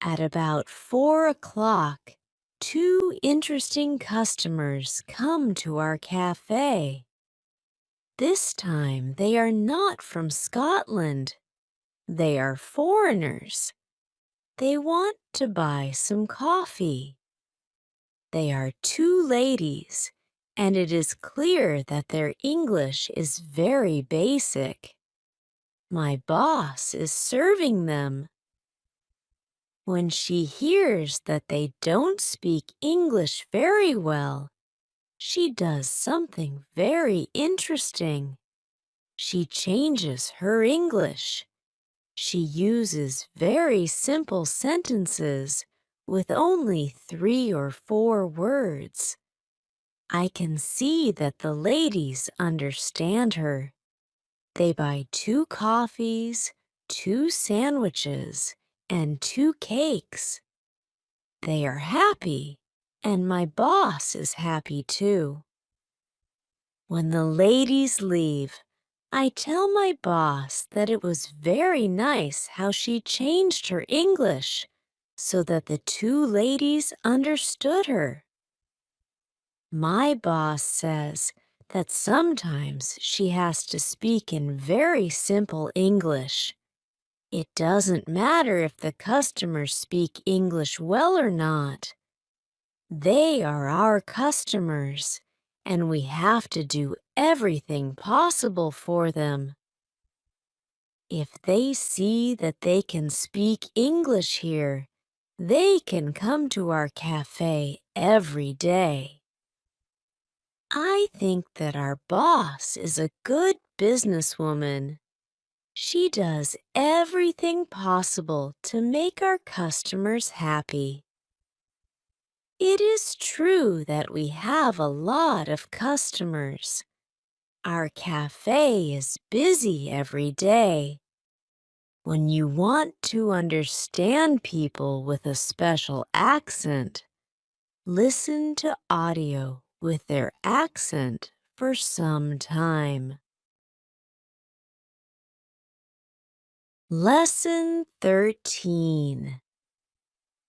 At about 4 o'clock, two interesting customers come to our cafe. This time they are not from Scotland. They are foreigners. They want to buy some coffee. They are two ladies, and it is clear that their English is very basic. My boss is serving them. When she hears that they don't speak English very well, she does something very interesting. She changes her English. She uses very simple sentences with only 3 or 4 words. I can see that the ladies understand her. They buy 2 coffees, 2 sandwiches, and 2 cakes. They are happy, and my boss is happy too. When the ladies leave, I tell my boss that it was very nice how she changed her English so that the two ladies understood her. My boss says that sometimes she has to speak in very simple English. It doesn't matter if the customers speak English well or not. They are our customers, and we have to do everything possible for them. If they see that they can speak English here, they can come to our cafe every day. I think that our boss is a good businesswoman. She does everything possible to make our customers happy. It is true that we have a lot of customers. Our cafe is busy every day. When you want to understand people with a special accent, listen to audio with their accent for some time. Lesson 13.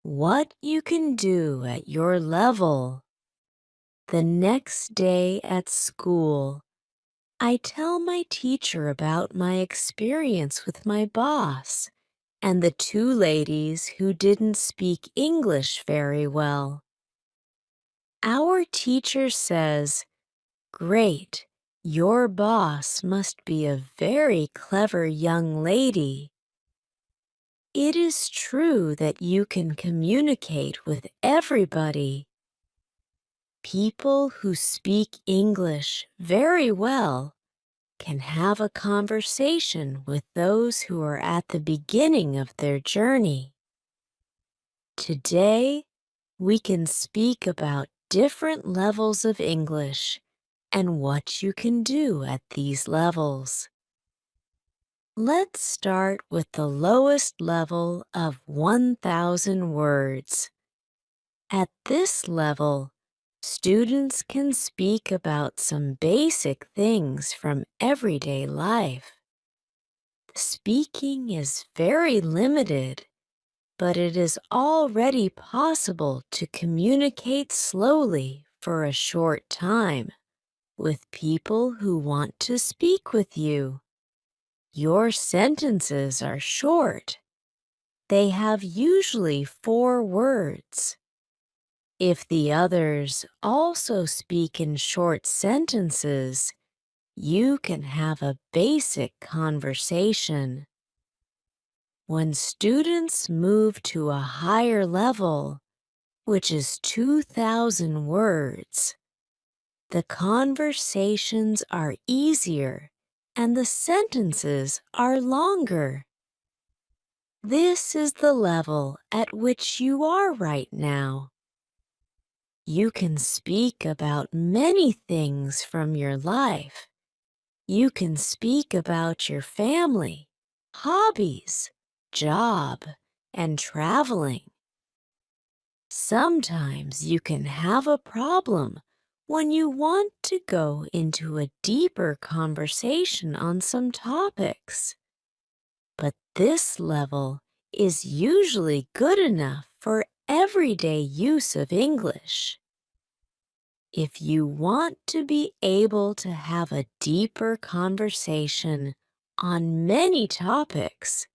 What you can do at your level. The next day at school, I tell my teacher about my experience with my boss and the two ladies who didn't speak English very well. Our teacher says, "Great, your boss must be a very clever young lady." It is true that you can communicate with everybody. People who speak English very well can have a conversation with those who are at the beginning of their journey. Today, we can speak about different levels of English and what you can do at these levels. Let's start with the lowest level of 1,000 words. At this level, students can speak about some basic things from everyday life. Speaking is very limited, but it is already possible to communicate slowly for a short time with people who want to speak with you. Your sentences are short. They have usually 4 words. If the others also speak in short sentences, you can have a basic conversation. When students move to a higher level, which is 2,000 words, the conversations are easier and the sentences are longer. This is the level at which you are right now. You can speak about many things from your life. You can speak about your family, hobbies, job, and traveling. Sometimes you can have a problem when you want to go into a deeper conversation on some topics. But this level is usually good enough for everyday use of English. If you want to be able to have a deeper conversation on many topics,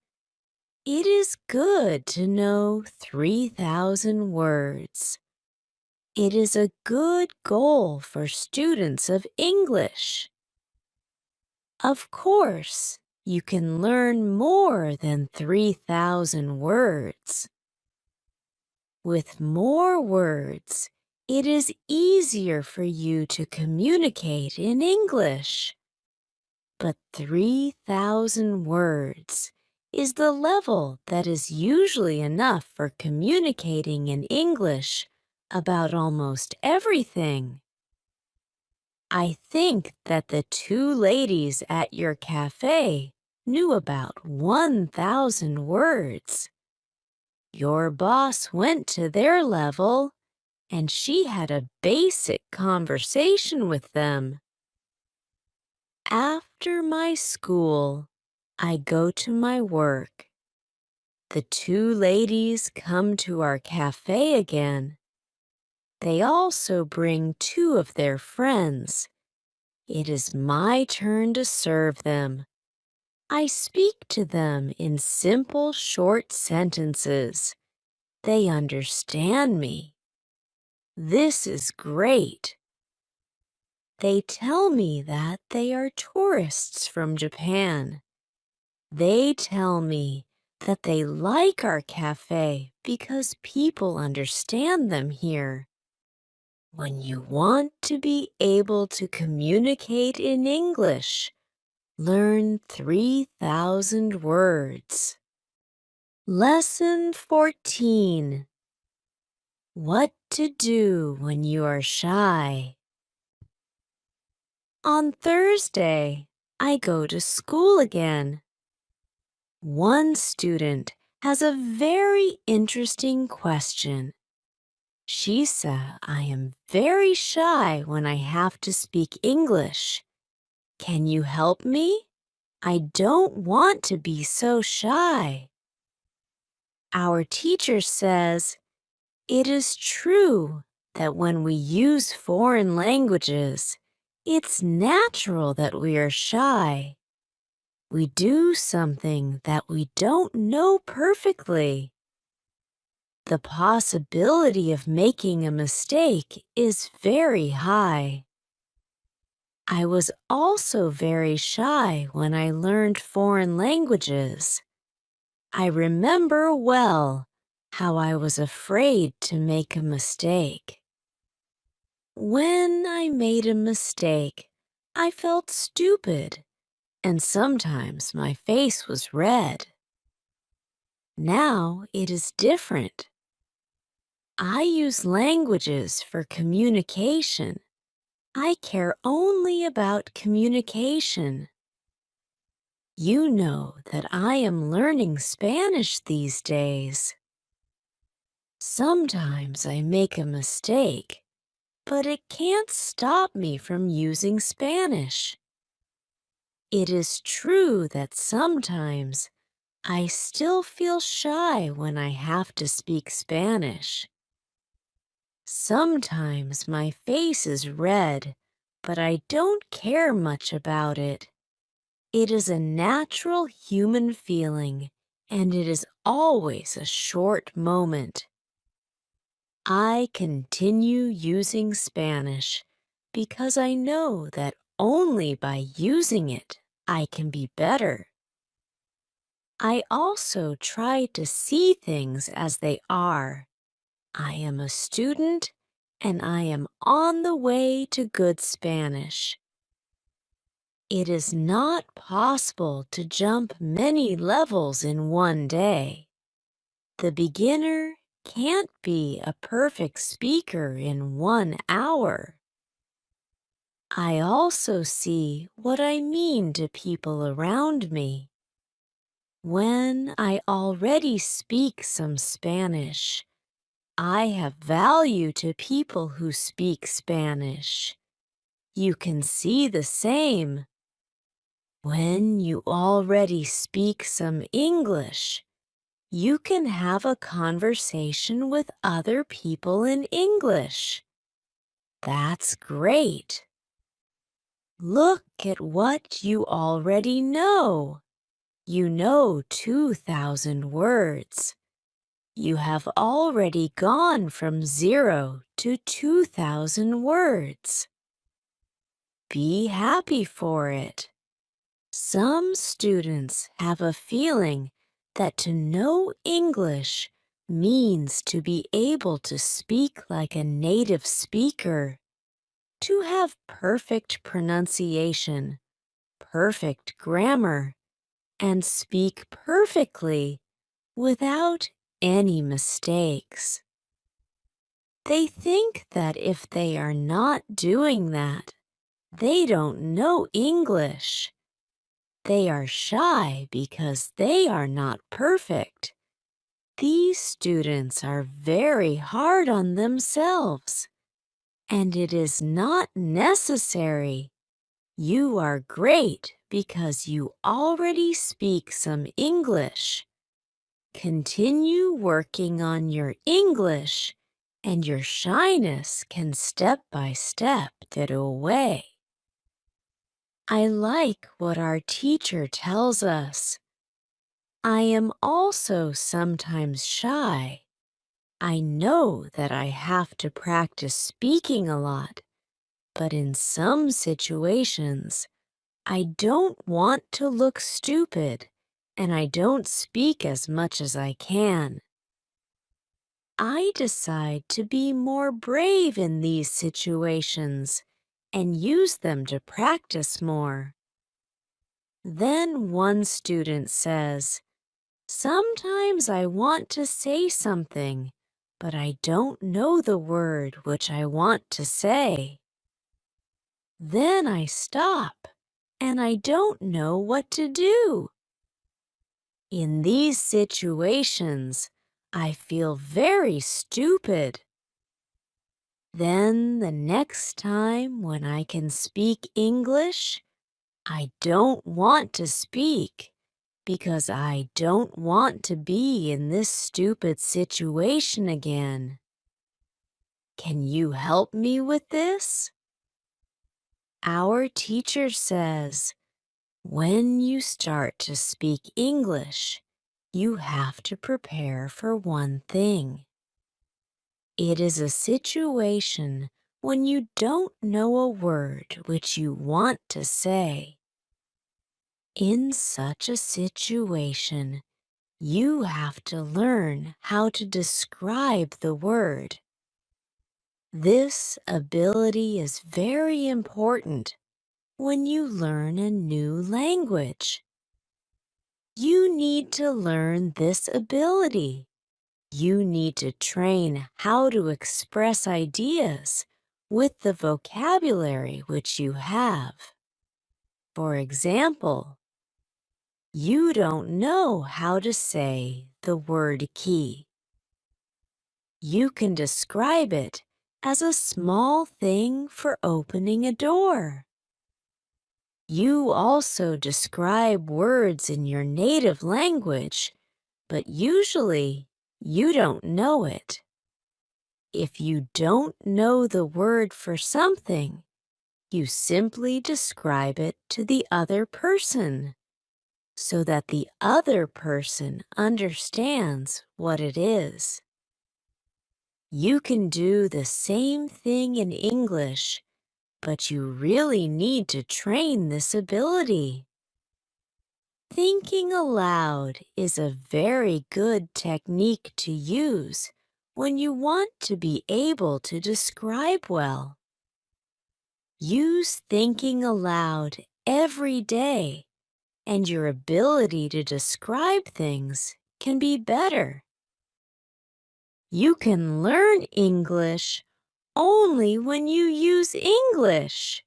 it is good to know 3,000 words. It is a good goal for students of English. Of course, you can learn more than 3,000 words. With more words, it is easier for you to communicate in English. But 3,000 words is the level that is usually enough for communicating in English about almost everything. I think that the two ladies at your cafe knew about 1,000 words. Your boss went to their level, and she had a basic conversation with them. After my school, I go to my work. The two ladies come to our cafe again. They also bring 2 of their friends. It is my turn to serve them. I speak to them in simple, short sentences. They understand me. This is great. They tell me that they are tourists from Japan. They tell me that they like our cafe because people understand them here. When you want to be able to communicate in English, learn 3,000 words. Lesson 14. What to do when you are shy. On Thursday, I go to school again. One student has a very interesting question. She said I am very shy when I have to speak English. Can you help me? I don't want to be so shy. Our teacher says, it is true that when we use foreign languages, It's natural that we are shy. We do something that we don't know perfectly. The possibility of making a mistake is very high. I was also very shy when I learned foreign languages. I remember well how I was afraid to make a mistake. When I made a mistake, I felt stupid, and sometimes my face was red. Now it is different. I use languages for communication. I care only about communication. You know that I am learning Spanish these days. Sometimes I make a mistake, but it can't stop me from using Spanish. It is true that sometimes I still feel shy when I have to speak Spanish. Sometimes my face is red, but I don't care much about it. It is a natural human feeling, and it is always a short moment. I continue using Spanish because I know that only by using it I can be better. I also try to see things as they are. I am a student and I am on the way to good Spanish. It is not possible to jump many levels in one day. The beginner can't be a perfect speaker in 1 hour. I also see what I mean to people around me. When I already speak some Spanish, I have value to people who speak Spanish. You can see the same. When you already speak some English, you can have a conversation with other people in English. That's great. Look at what you already know. You know 2,000 words. You have already gone from 0 to 2,000 words. Be happy for it. Some students have a feeling that to know English means to be able to speak like a native speaker, to have perfect pronunciation, perfect grammar, and speak perfectly without any mistakes. They think that if they are not doing that, they don't know English. They are shy because they are not perfect. These students are very hard on themselves, and it is not necessary. You are great because you already speak some English. Continue working on your English, and your shyness can step by step get away. I like what our teacher tells us. I am also sometimes shy. I know that I have to practice speaking a lot, but in some situations, I don't want to look stupid, and I don't speak as much as I can. I decide to be more brave in these situations and use them to practice more. Then one student says, "Sometimes I want to say something, but I don't know the word which I want to say. Then I stop, and I don't know what to do." In these situations, I feel very stupid. Then the next time when I can speak English, I don't want to speak because I don't want to be in this stupid situation again. Can you help me with this? Our teacher says, when you start to speak English, you have to prepare for one thing. It is a situation when you don't know a word which you want to say. In such a situation, you have to learn how to describe the word. This ability is very important when you learn a new language. You need to learn this ability. You need to train how to express ideas with the vocabulary which you have. For example, you don't know how to say the word key. You can describe it as a small thing for opening a door. You also describe words in your native language, but usually you don't know it. If you don't know the word for something, you simply describe it to the other person so that the other person understands what it is. You can do the same thing in English, but you really need to train this ability. Thinking aloud is a very good technique to use when you want to be able to describe well. Use thinking aloud every day, and your ability to describe things can be better. You can learn English only when you use English.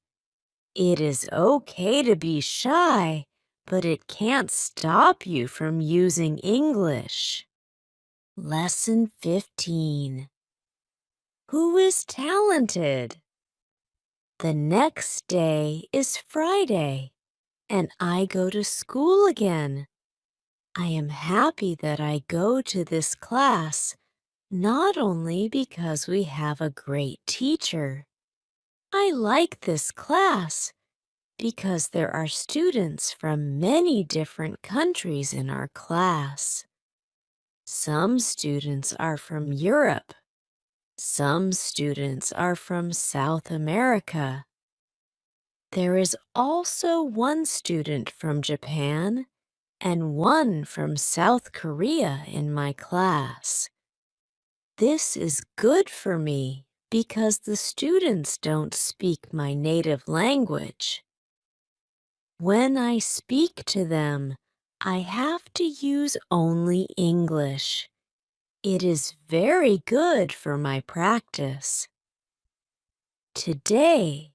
It is okay to be shy, but it can't stop you from using English. Lesson 15. Who is talented? The next day is Friday, and I go to school again. I am happy that I go to this class, not only because we have a great teacher. I like this class because there are students from many different countries in our class. Some students are from Europe. Some students are from South America. There is also one student from Japan and one from South Korea in my class. This is good for me because the students don't speak my native language. When I speak to them, I have to use only English. It is very good for my practice. Today,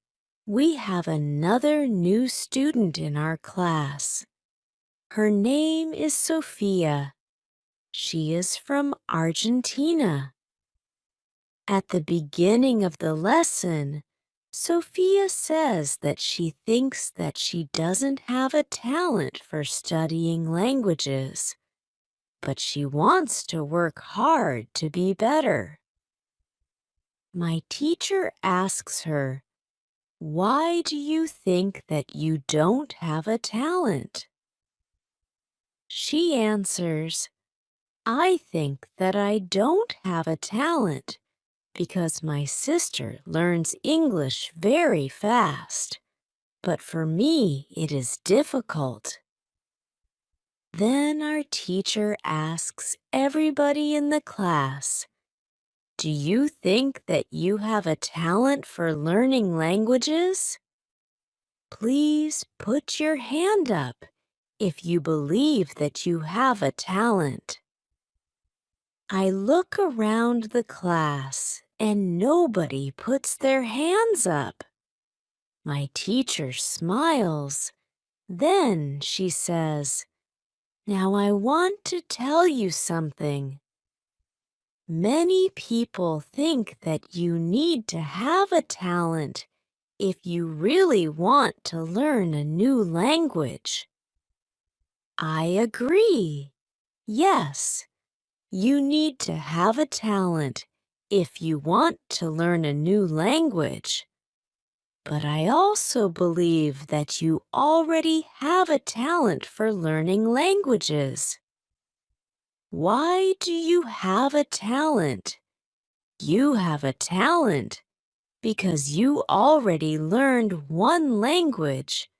we have another new student in our class. Her name is Sophia. She is from Argentina. At the beginning of the lesson, Sophia says that she thinks that she doesn't have a talent for studying languages, but she wants to work hard to be better. My teacher asks her, "Why do you think that you don't have a talent?" She answers, "I think that I don't have a talent because my sister learns English very fast, but for me it is difficult." Then our teacher asks everybody in the class, "Do you think that you have a talent for learning languages? Please put your hand up if you believe that you have a talent." I look around the class and nobody puts their hands up. My teacher smiles. Then she says, "Now I want to tell you something. Many people think that you need to have a talent if you really want to learn a new language." I agree. Yes, you need to have a talent if you want to learn a new language. But I also believe that you already have a talent for learning languages. Why do you have a talent? You have a talent because you already learned one language,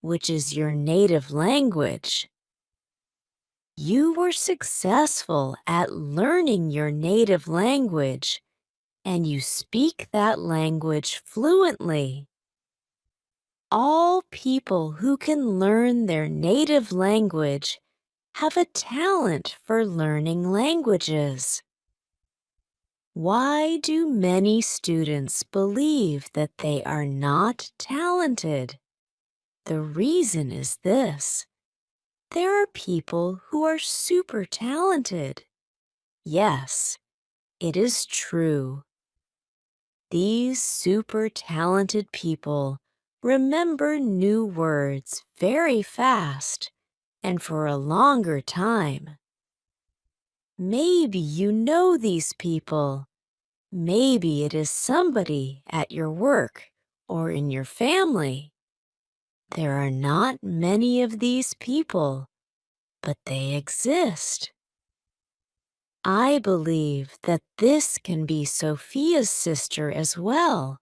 which is your native language. You were successful at learning your native language, and you speak that language fluently. All people who can learn their native language have a talent for learning languages. Why do many students believe that they are not talented? The reason is this. There are people who are super talented. Yes, it is true. These super talented people remember new words very fast and for a longer time. Maybe you know these people. Maybe it is somebody at your work or in your family. There are not many of these people, but they exist. I believe that this can be Sophia's sister as well.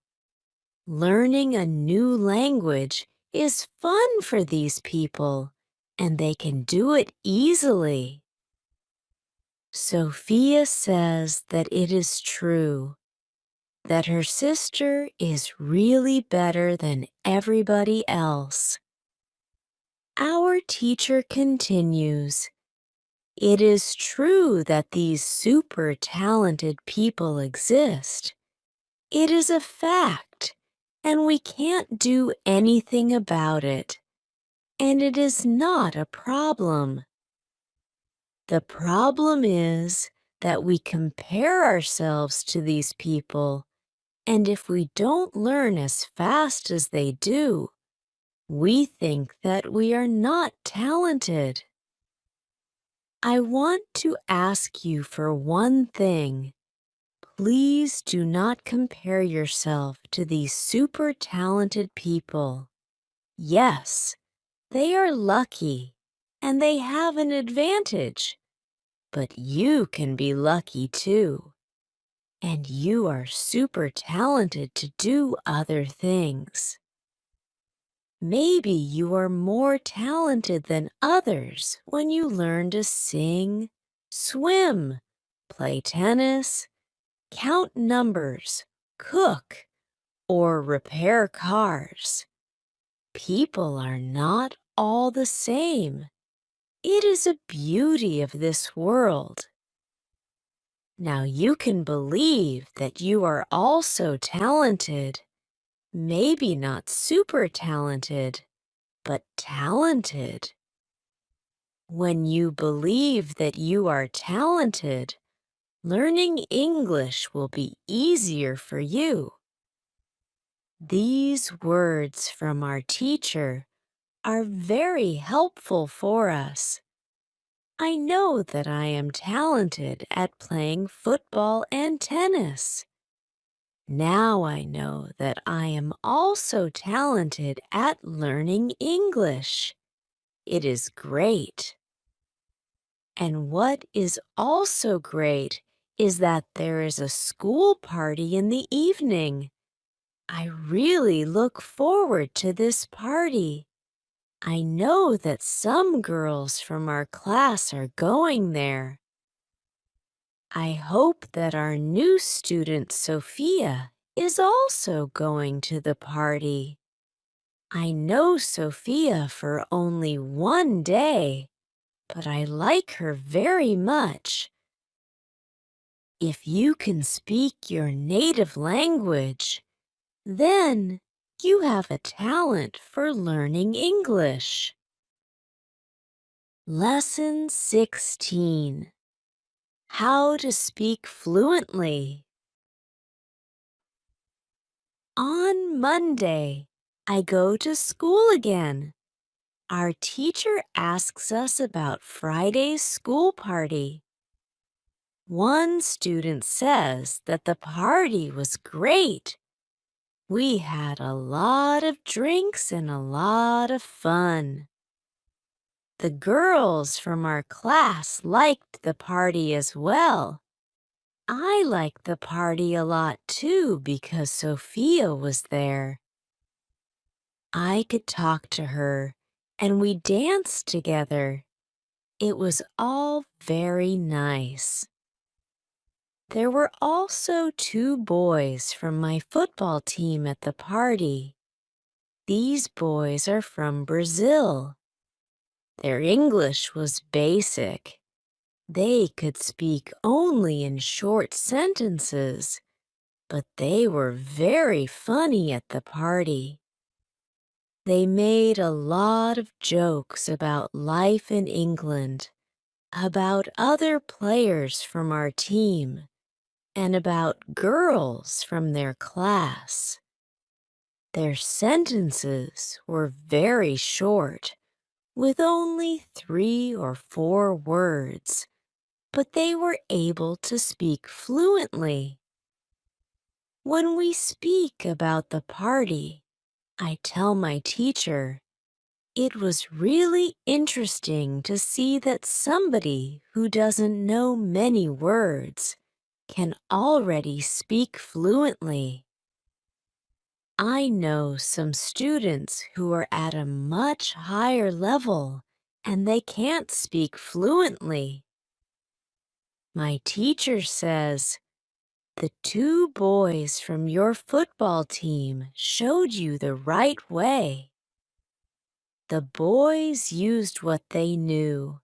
Learning a new language is fun for these people, and they can do it easily. Sophia says that it is true, that her sister is really better than everybody else. Our teacher continues, "It is true that these super talented people exist. It is a fact, and we can't do anything about it. And it is not a problem. The problem is that we compare ourselves to these people, and if we don't learn as fast as they do, we think that we are not talented." I want to ask you for one thing. Please do not compare yourself to these super talented people. Yes, they are lucky and they have an advantage, but you can be lucky too. And you are super talented to do other things. Maybe you are more talented than others when you learn to sing, swim, play tennis, count numbers, cook, or repair cars. People are not all the same. It is a beauty of this world. Now you can believe that you are also talented. Maybe not super talented, but talented. When you believe that you are talented, learning English will be easier for you. These words from our teacher are very helpful for us. I know that I am talented at playing football and tennis. Now I know that I am also talented at learning English. It is great. And what is also great is that there is a school party in the evening. I really look forward to this party. I know that some girls from our class are going there. I hope that our new student, Sophia, is also going to the party. I know Sophia for only one day, but I like her very much. If you can speak your native language, then you have a talent for learning English. Lesson 16. How to speak fluently. On Monday, I go to school again. Our teacher asks us about Friday's school party. One student says that the party was great. We had a lot of drinks and a lot of fun. The girls from our class liked the party as well. I liked the party a lot too because Sophia was there. I could talk to her and we danced together. It was all very nice. There were also two boys from my football team at the party. These boys are from Brazil. Their English was basic. They could speak only in short sentences, but they were very funny at the party. They made a lot of jokes about life in England, about other players from our team, and about girls from their class. Their sentences were very short, with only 3 or 4 words, but they were able to speak fluently. When we speak about the party, I tell my teacher, it was really interesting to see that somebody who doesn't know many words can already speak fluently. I know some students who are at a much higher level and they can't speak fluently. My teacher says, the two boys from your football team showed you the right way. The boys used what they knew.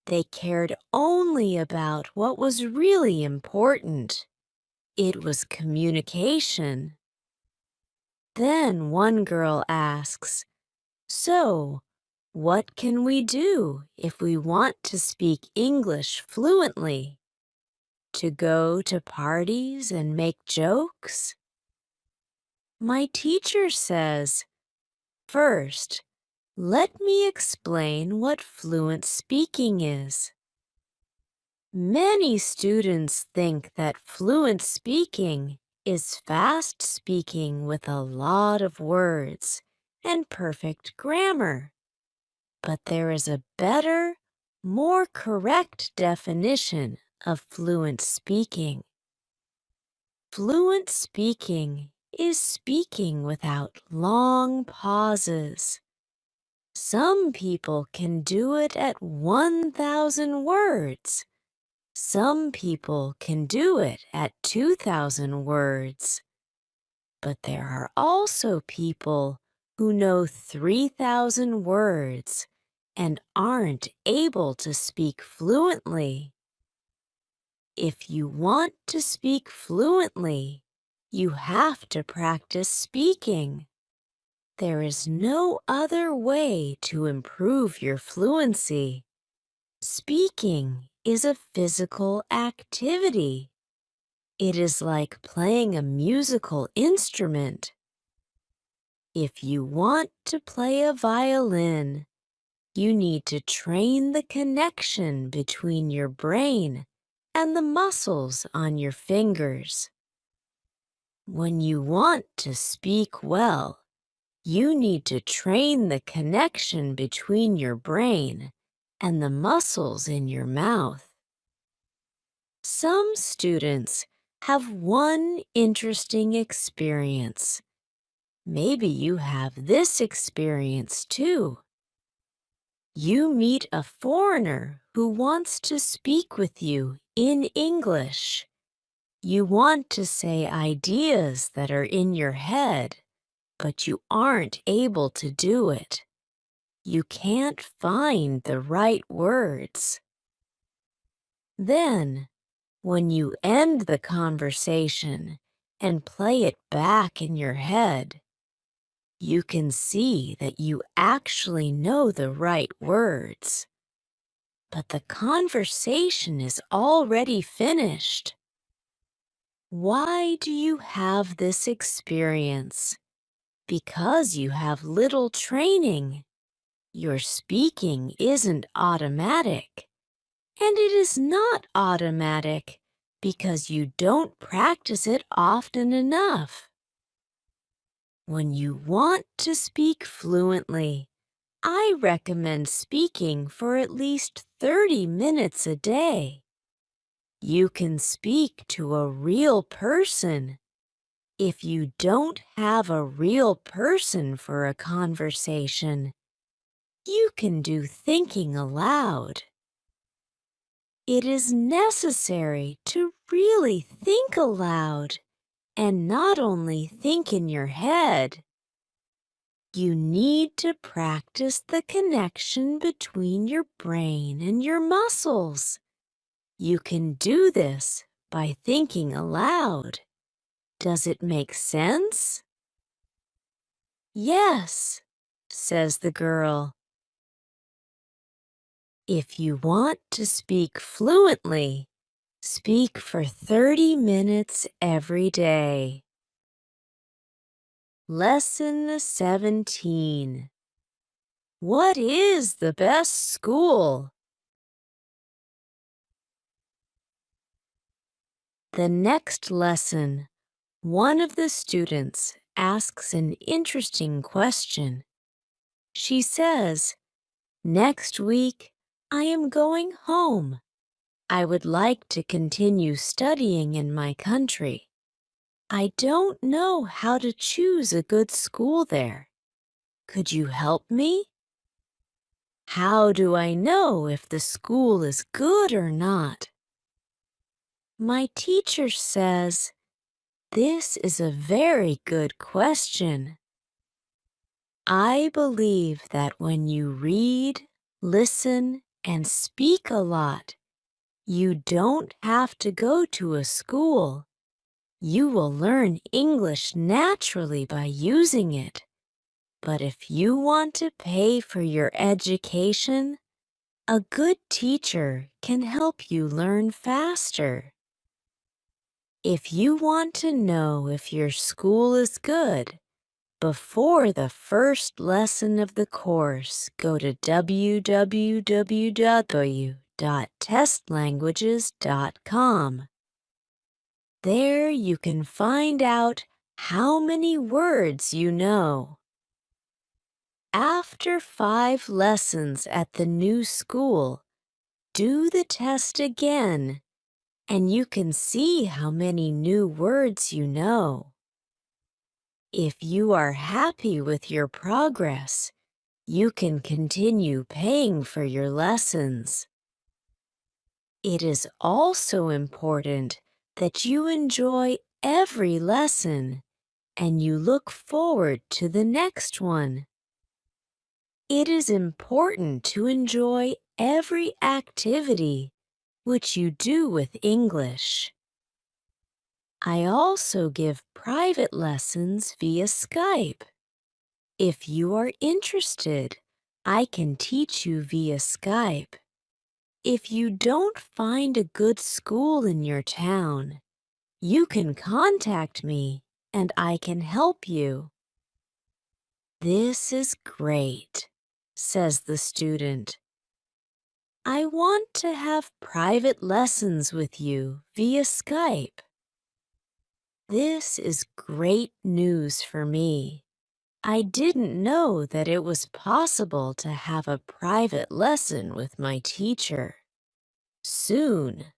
They cared only about what was really important. It was communication. Then one girl asks, so, what can we do if we want to speak English fluently? To go to parties and make jokes? My teacher says, first, let me explain what fluent speaking is. Many students think that fluent speaking is fast speaking with a lot of words and perfect grammar. But there is a better, more correct definition of fluent speaking. Fluent speaking is speaking without long pauses. Some people can do it at 1,000 words. Some people can do it at 2,000 words. But there are also people who know 3,000 words and aren't able to speak fluently. If you want to speak fluently, you have to practice speaking. There is no other way to improve your fluency. Speaking is a physical activity. It is like playing a musical instrument. If you want to play a violin, you need to train the connection between your brain and the muscles on your fingers. When you want to speak well, you need to train the connection between your brain and the muscles in your mouth. Some students have one interesting experience. Maybe you have this experience too. You meet a foreigner who wants to speak with you in English. You want to say ideas that are in your head, but you aren't able to do it. You can't find the right words. Then, when you end the conversation and play it back in your head, you can see that you actually know the right words. But the conversation is already finished. Why do you have this experience? Because you have little training. Your speaking isn't automatic. And it is not automatic because you don't practice it often enough. When you want to speak fluently, I recommend speaking for at least 30 minutes a day. You can speak to a real person. If you don't have a real person for a conversation, you can do thinking aloud. It is necessary to really think aloud and not only think in your head. You need to practice the connection between your brain and your muscles. You can do this by thinking aloud. Does it make sense? Yes, says the girl. If you want to speak fluently, speak for 30 minutes every day. Lesson 17. What is the best school? The next lesson, one of the students asks an interesting question. She says, "Next week, I am going home. I would like to continue studying in my country. I don't know how to choose a good school there. Could you help me? How do I know if the school is good or not?" My teacher says, "This is a very good question. I believe that when you read, listen, and speak a lot, you don't have to go to a school. You will learn English naturally by using it. But if you want to pay for your education, a good teacher can help you learn faster." If you want to know if your school is good, before the first lesson of the course, go to www.testlanguages.com. There you can find out how many words you know. After 5 lessons at the new school, do the test again, and you can see how many new words you know. If you are happy with your progress, you can continue paying for your lessons. It is also important that you enjoy every lesson and you look forward to the next one. It is important to enjoy every activity which you do with English. I also give private lessons via Skype. If you are interested, I can teach you via Skype. If you don't find a good school in your town, you can contact me and I can help you. This is great, says the student. I want to have private lessons with you via Skype. This is great news for me. I didn't know that it was possible to have a private lesson with my teacher. Soon,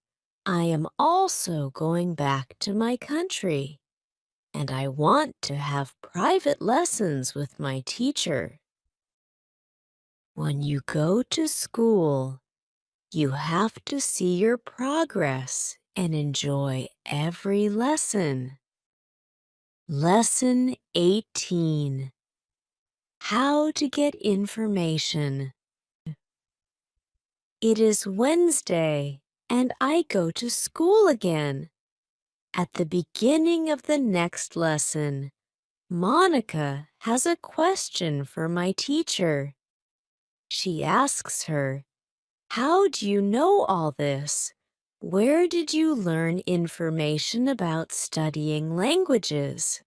I am also going back to my country, and I want to have private lessons with my teacher. When you go to school, you have to see your progress and enjoy every lesson. Lesson 18. How to get information. It is Wednesday, and I go to school again. At the beginning of the next lesson, Monica has a question for my teacher. She asks her, "How do you know all this? Where did you learn information about studying languages?"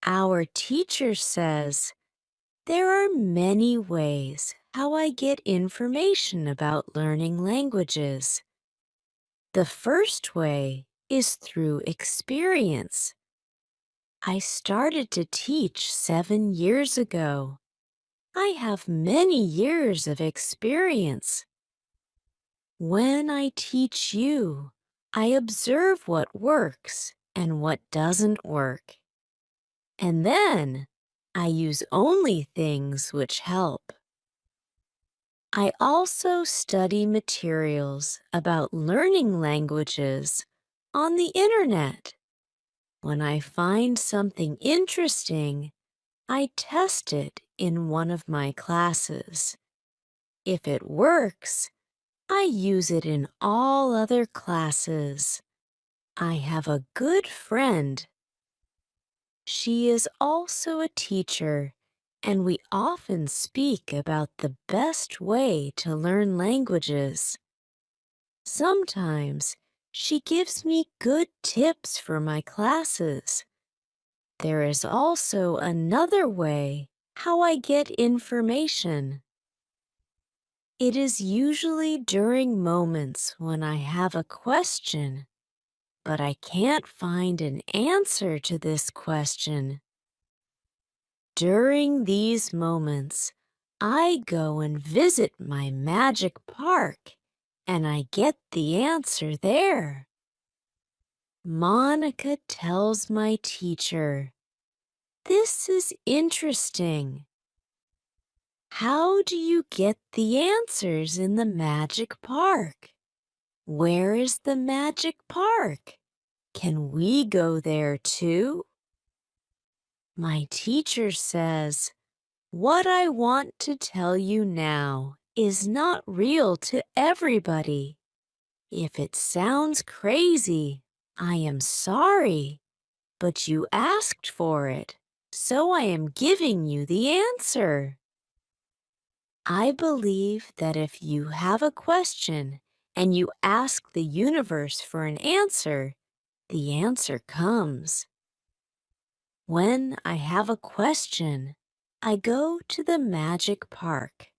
Our teacher says, "There are many ways how I get information about learning languages. The first way is through experience. I started to teach 7 years ago. I have many years of experience. When I teach you, I observe what works and what doesn't work. And then I use only things which help. I also study materials about learning languages on the internet. When I find something interesting, I test it in one of my classes. If it works, I use it in all other classes. I have a good friend. She is also a teacher, and we often speak about the best way to learn languages. Sometimes she gives me good tips for my classes. There is also another way how I get information. It is usually during moments when I have a question, but I can't find an answer to this question. During these moments, I go and visit my magic park, and I get the answer there. Monica tells my teacher, "This is interesting. How do you get the answers in the magic park? Where is the magic park? Can we go there too?" My teacher says, "What I want to tell you now is not real to everybody. If it sounds crazy, I am sorry, but you asked for it, so I am giving you the answer." I believe that if you have a question and you ask the universe for an answer, the answer comes. When I have a question, I go to the magic park.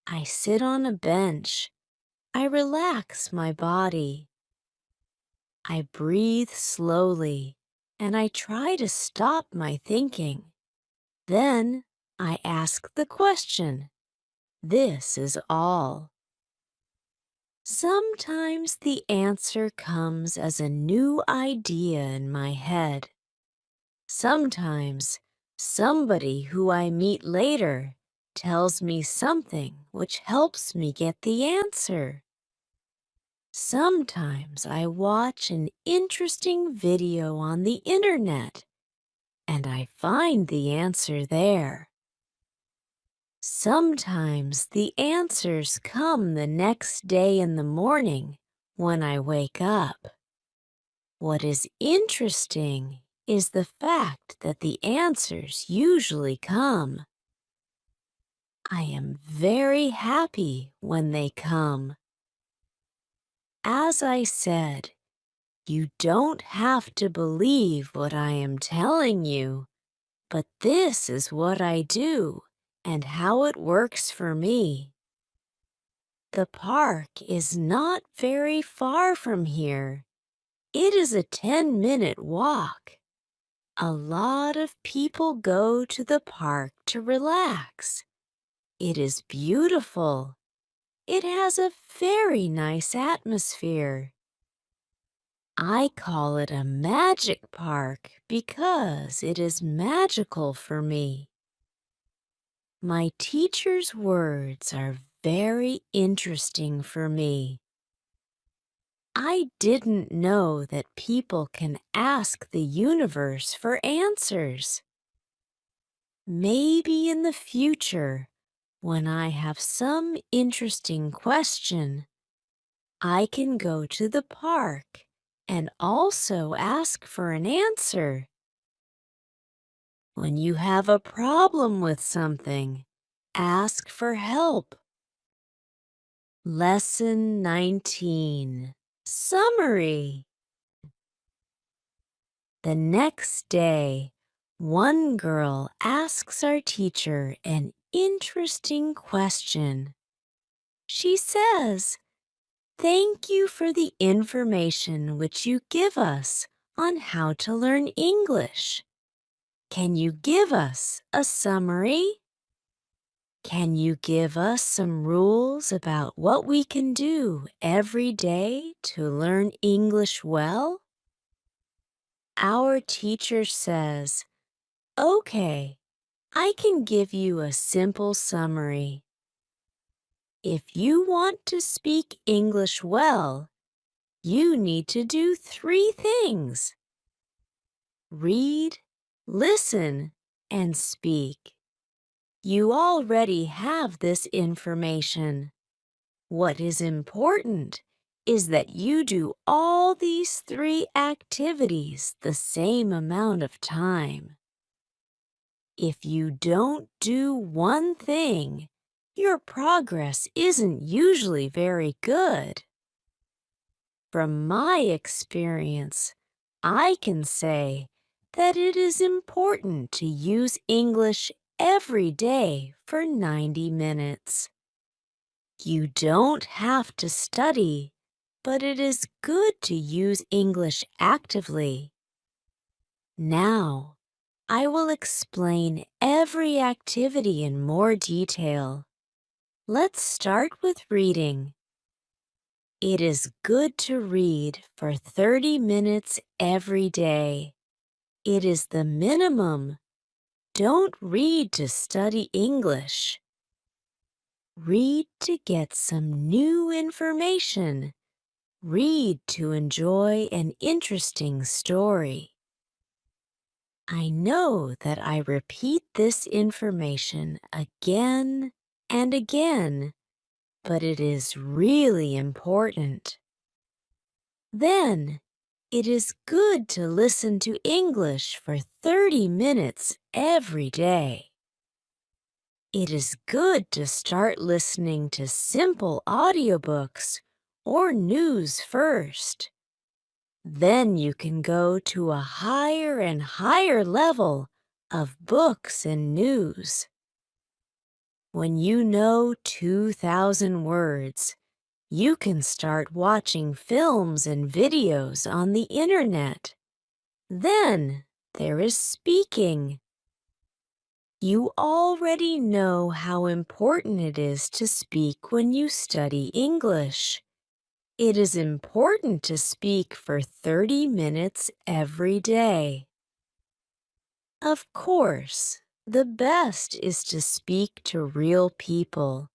I sit on a bench. I relax my body. I breathe slowly, and I try to stop my thinking. Then I ask the question. This is all. Sometimes the answer comes as a new idea in my head. Sometimes somebody who I meet later tells me something which helps me get the answer. Sometimes I watch an interesting video on the internet and I find the answer there. Sometimes the answers come the next day in the morning when I wake up. What is interesting is the fact that the answers usually come. I am very happy when they come. As I said, you don't have to believe what I am telling you, but this is what I do and how it works for me. The park is not very far from here. It is a 10-minute walk. A lot of people go to the park to relax. It is beautiful. It has a very nice atmosphere. I call it a magic park because it is magical for me. My teacher's words are very interesting for me. I didn't know that people can ask the universe for answers. Maybe in the future, when I have some interesting question, I can go to the park and also ask for an answer. When you have a problem with something, ask for help. Lesson 19. Summary. The next day, one girl asks our teacher an interesting question. She says, "Thank you for the information which you give us on how to learn English. Can you give us a summary? Can you give us some rules about what we can do every day to learn English well? Our teacher says, "Okay, I can give you a simple summary. If you want to speak English well, you need to do three things: read, listen, and speak." You already have this information. What is important is that you do all these three activities the same amount of time. If you don't do one thing, your progress isn't usually very good. From my experience, I can say that it is important to use English every day for 90 minutes. You don't have to study, but it is good to use English actively. Now, I will explain every activity in more detail. Let's start with reading. It is good to read for 30 minutes every day. It is the minimum. Don't read to study English. Read to get some new information. Read to enjoy an interesting story. I know that I repeat this information again and again, but it is really important. Then, it is good to listen to English for 30 minutes every day. It is good to start listening to simple audiobooks or news first. Then you can go to a higher and higher level of books and news. When you know 2,000 words, you can start watching films and videos on the internet. Then there is speaking. You already know how important it is to speak when you study English. It is important to speak for 30 minutes every day. Of course, the best is to speak to real people.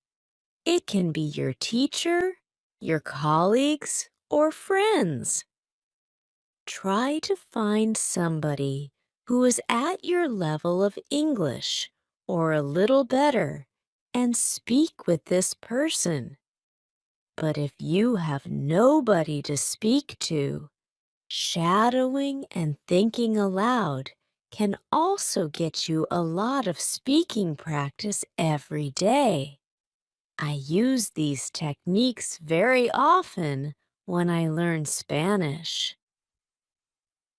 It can be your teacher, your colleagues, or friends. Try to find somebody who is at your level of English or a little better and speak with this person. But if you have nobody to speak to, shadowing and thinking aloud can also get you a lot of speaking practice every day. I use these techniques very often when I learn Spanish.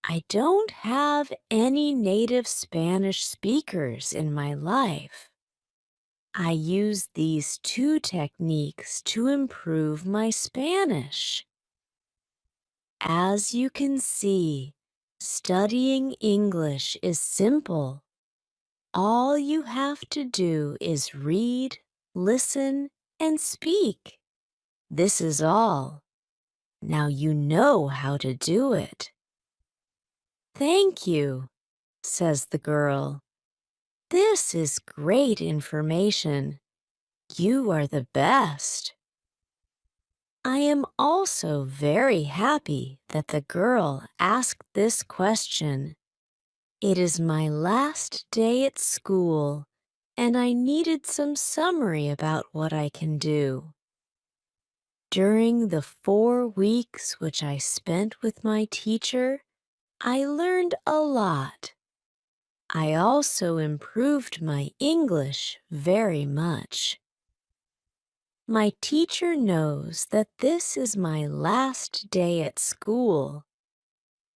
I don't have any native Spanish speakers in my life. I use these two techniques to improve my Spanish. As you can see, studying English is simple. All you have to do is read, listen, and speak. This is all. Now you know how to do it. "Thank you," says the girl. "This is great information. You are the best." I am also very happy that the girl asked this question. It is my last day at school, and I needed some summary about what I can do. During the 4 weeks which I spent with my teacher, I learned a lot. I also improved my English very much. My teacher knows that this is my last day at school.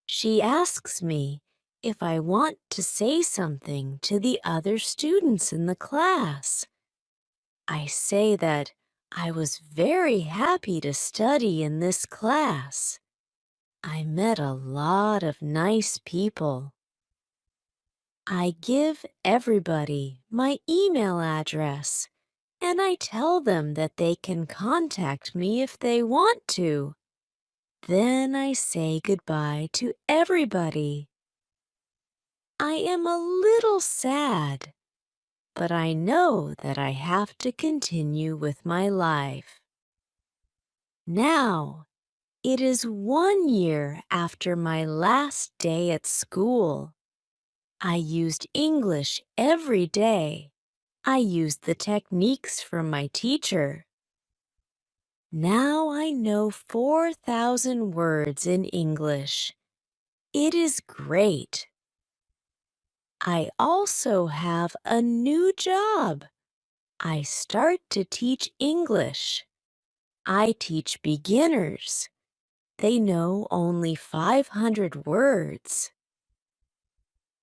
She asks me if I want to say something to the other students in the class. I say that I was very happy to study in this class. I met a lot of nice people. I give everybody my email address, and I tell them that they can contact me if they want to. Then I say goodbye to everybody. I am a little sad, but I know that I have to continue with my life. Now, it is 1 year after my last day at school. I used English every day. I used the techniques from my teacher. Now I know 4,000 words in English. It is great. I also have a new job. I start to teach English. I teach beginners. They know only 500 words.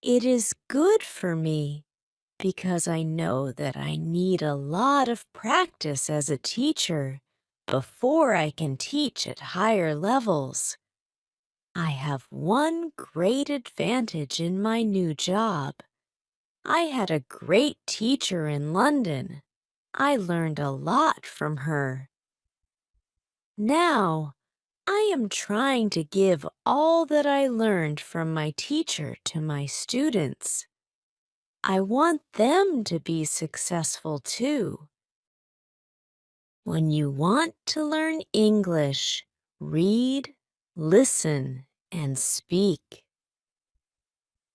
It is good for me because I know that I need a lot of practice as a teacher before I can teach at higher levels. I have one great advantage in my new job. I had a great teacher in London. I learned a lot from her. Now, I am trying to give all that I learned from my teacher to my students. I want them to be successful too. When you want to learn English, read, listen, and speak.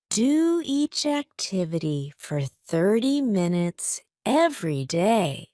Do each activity for 30 minutes every day.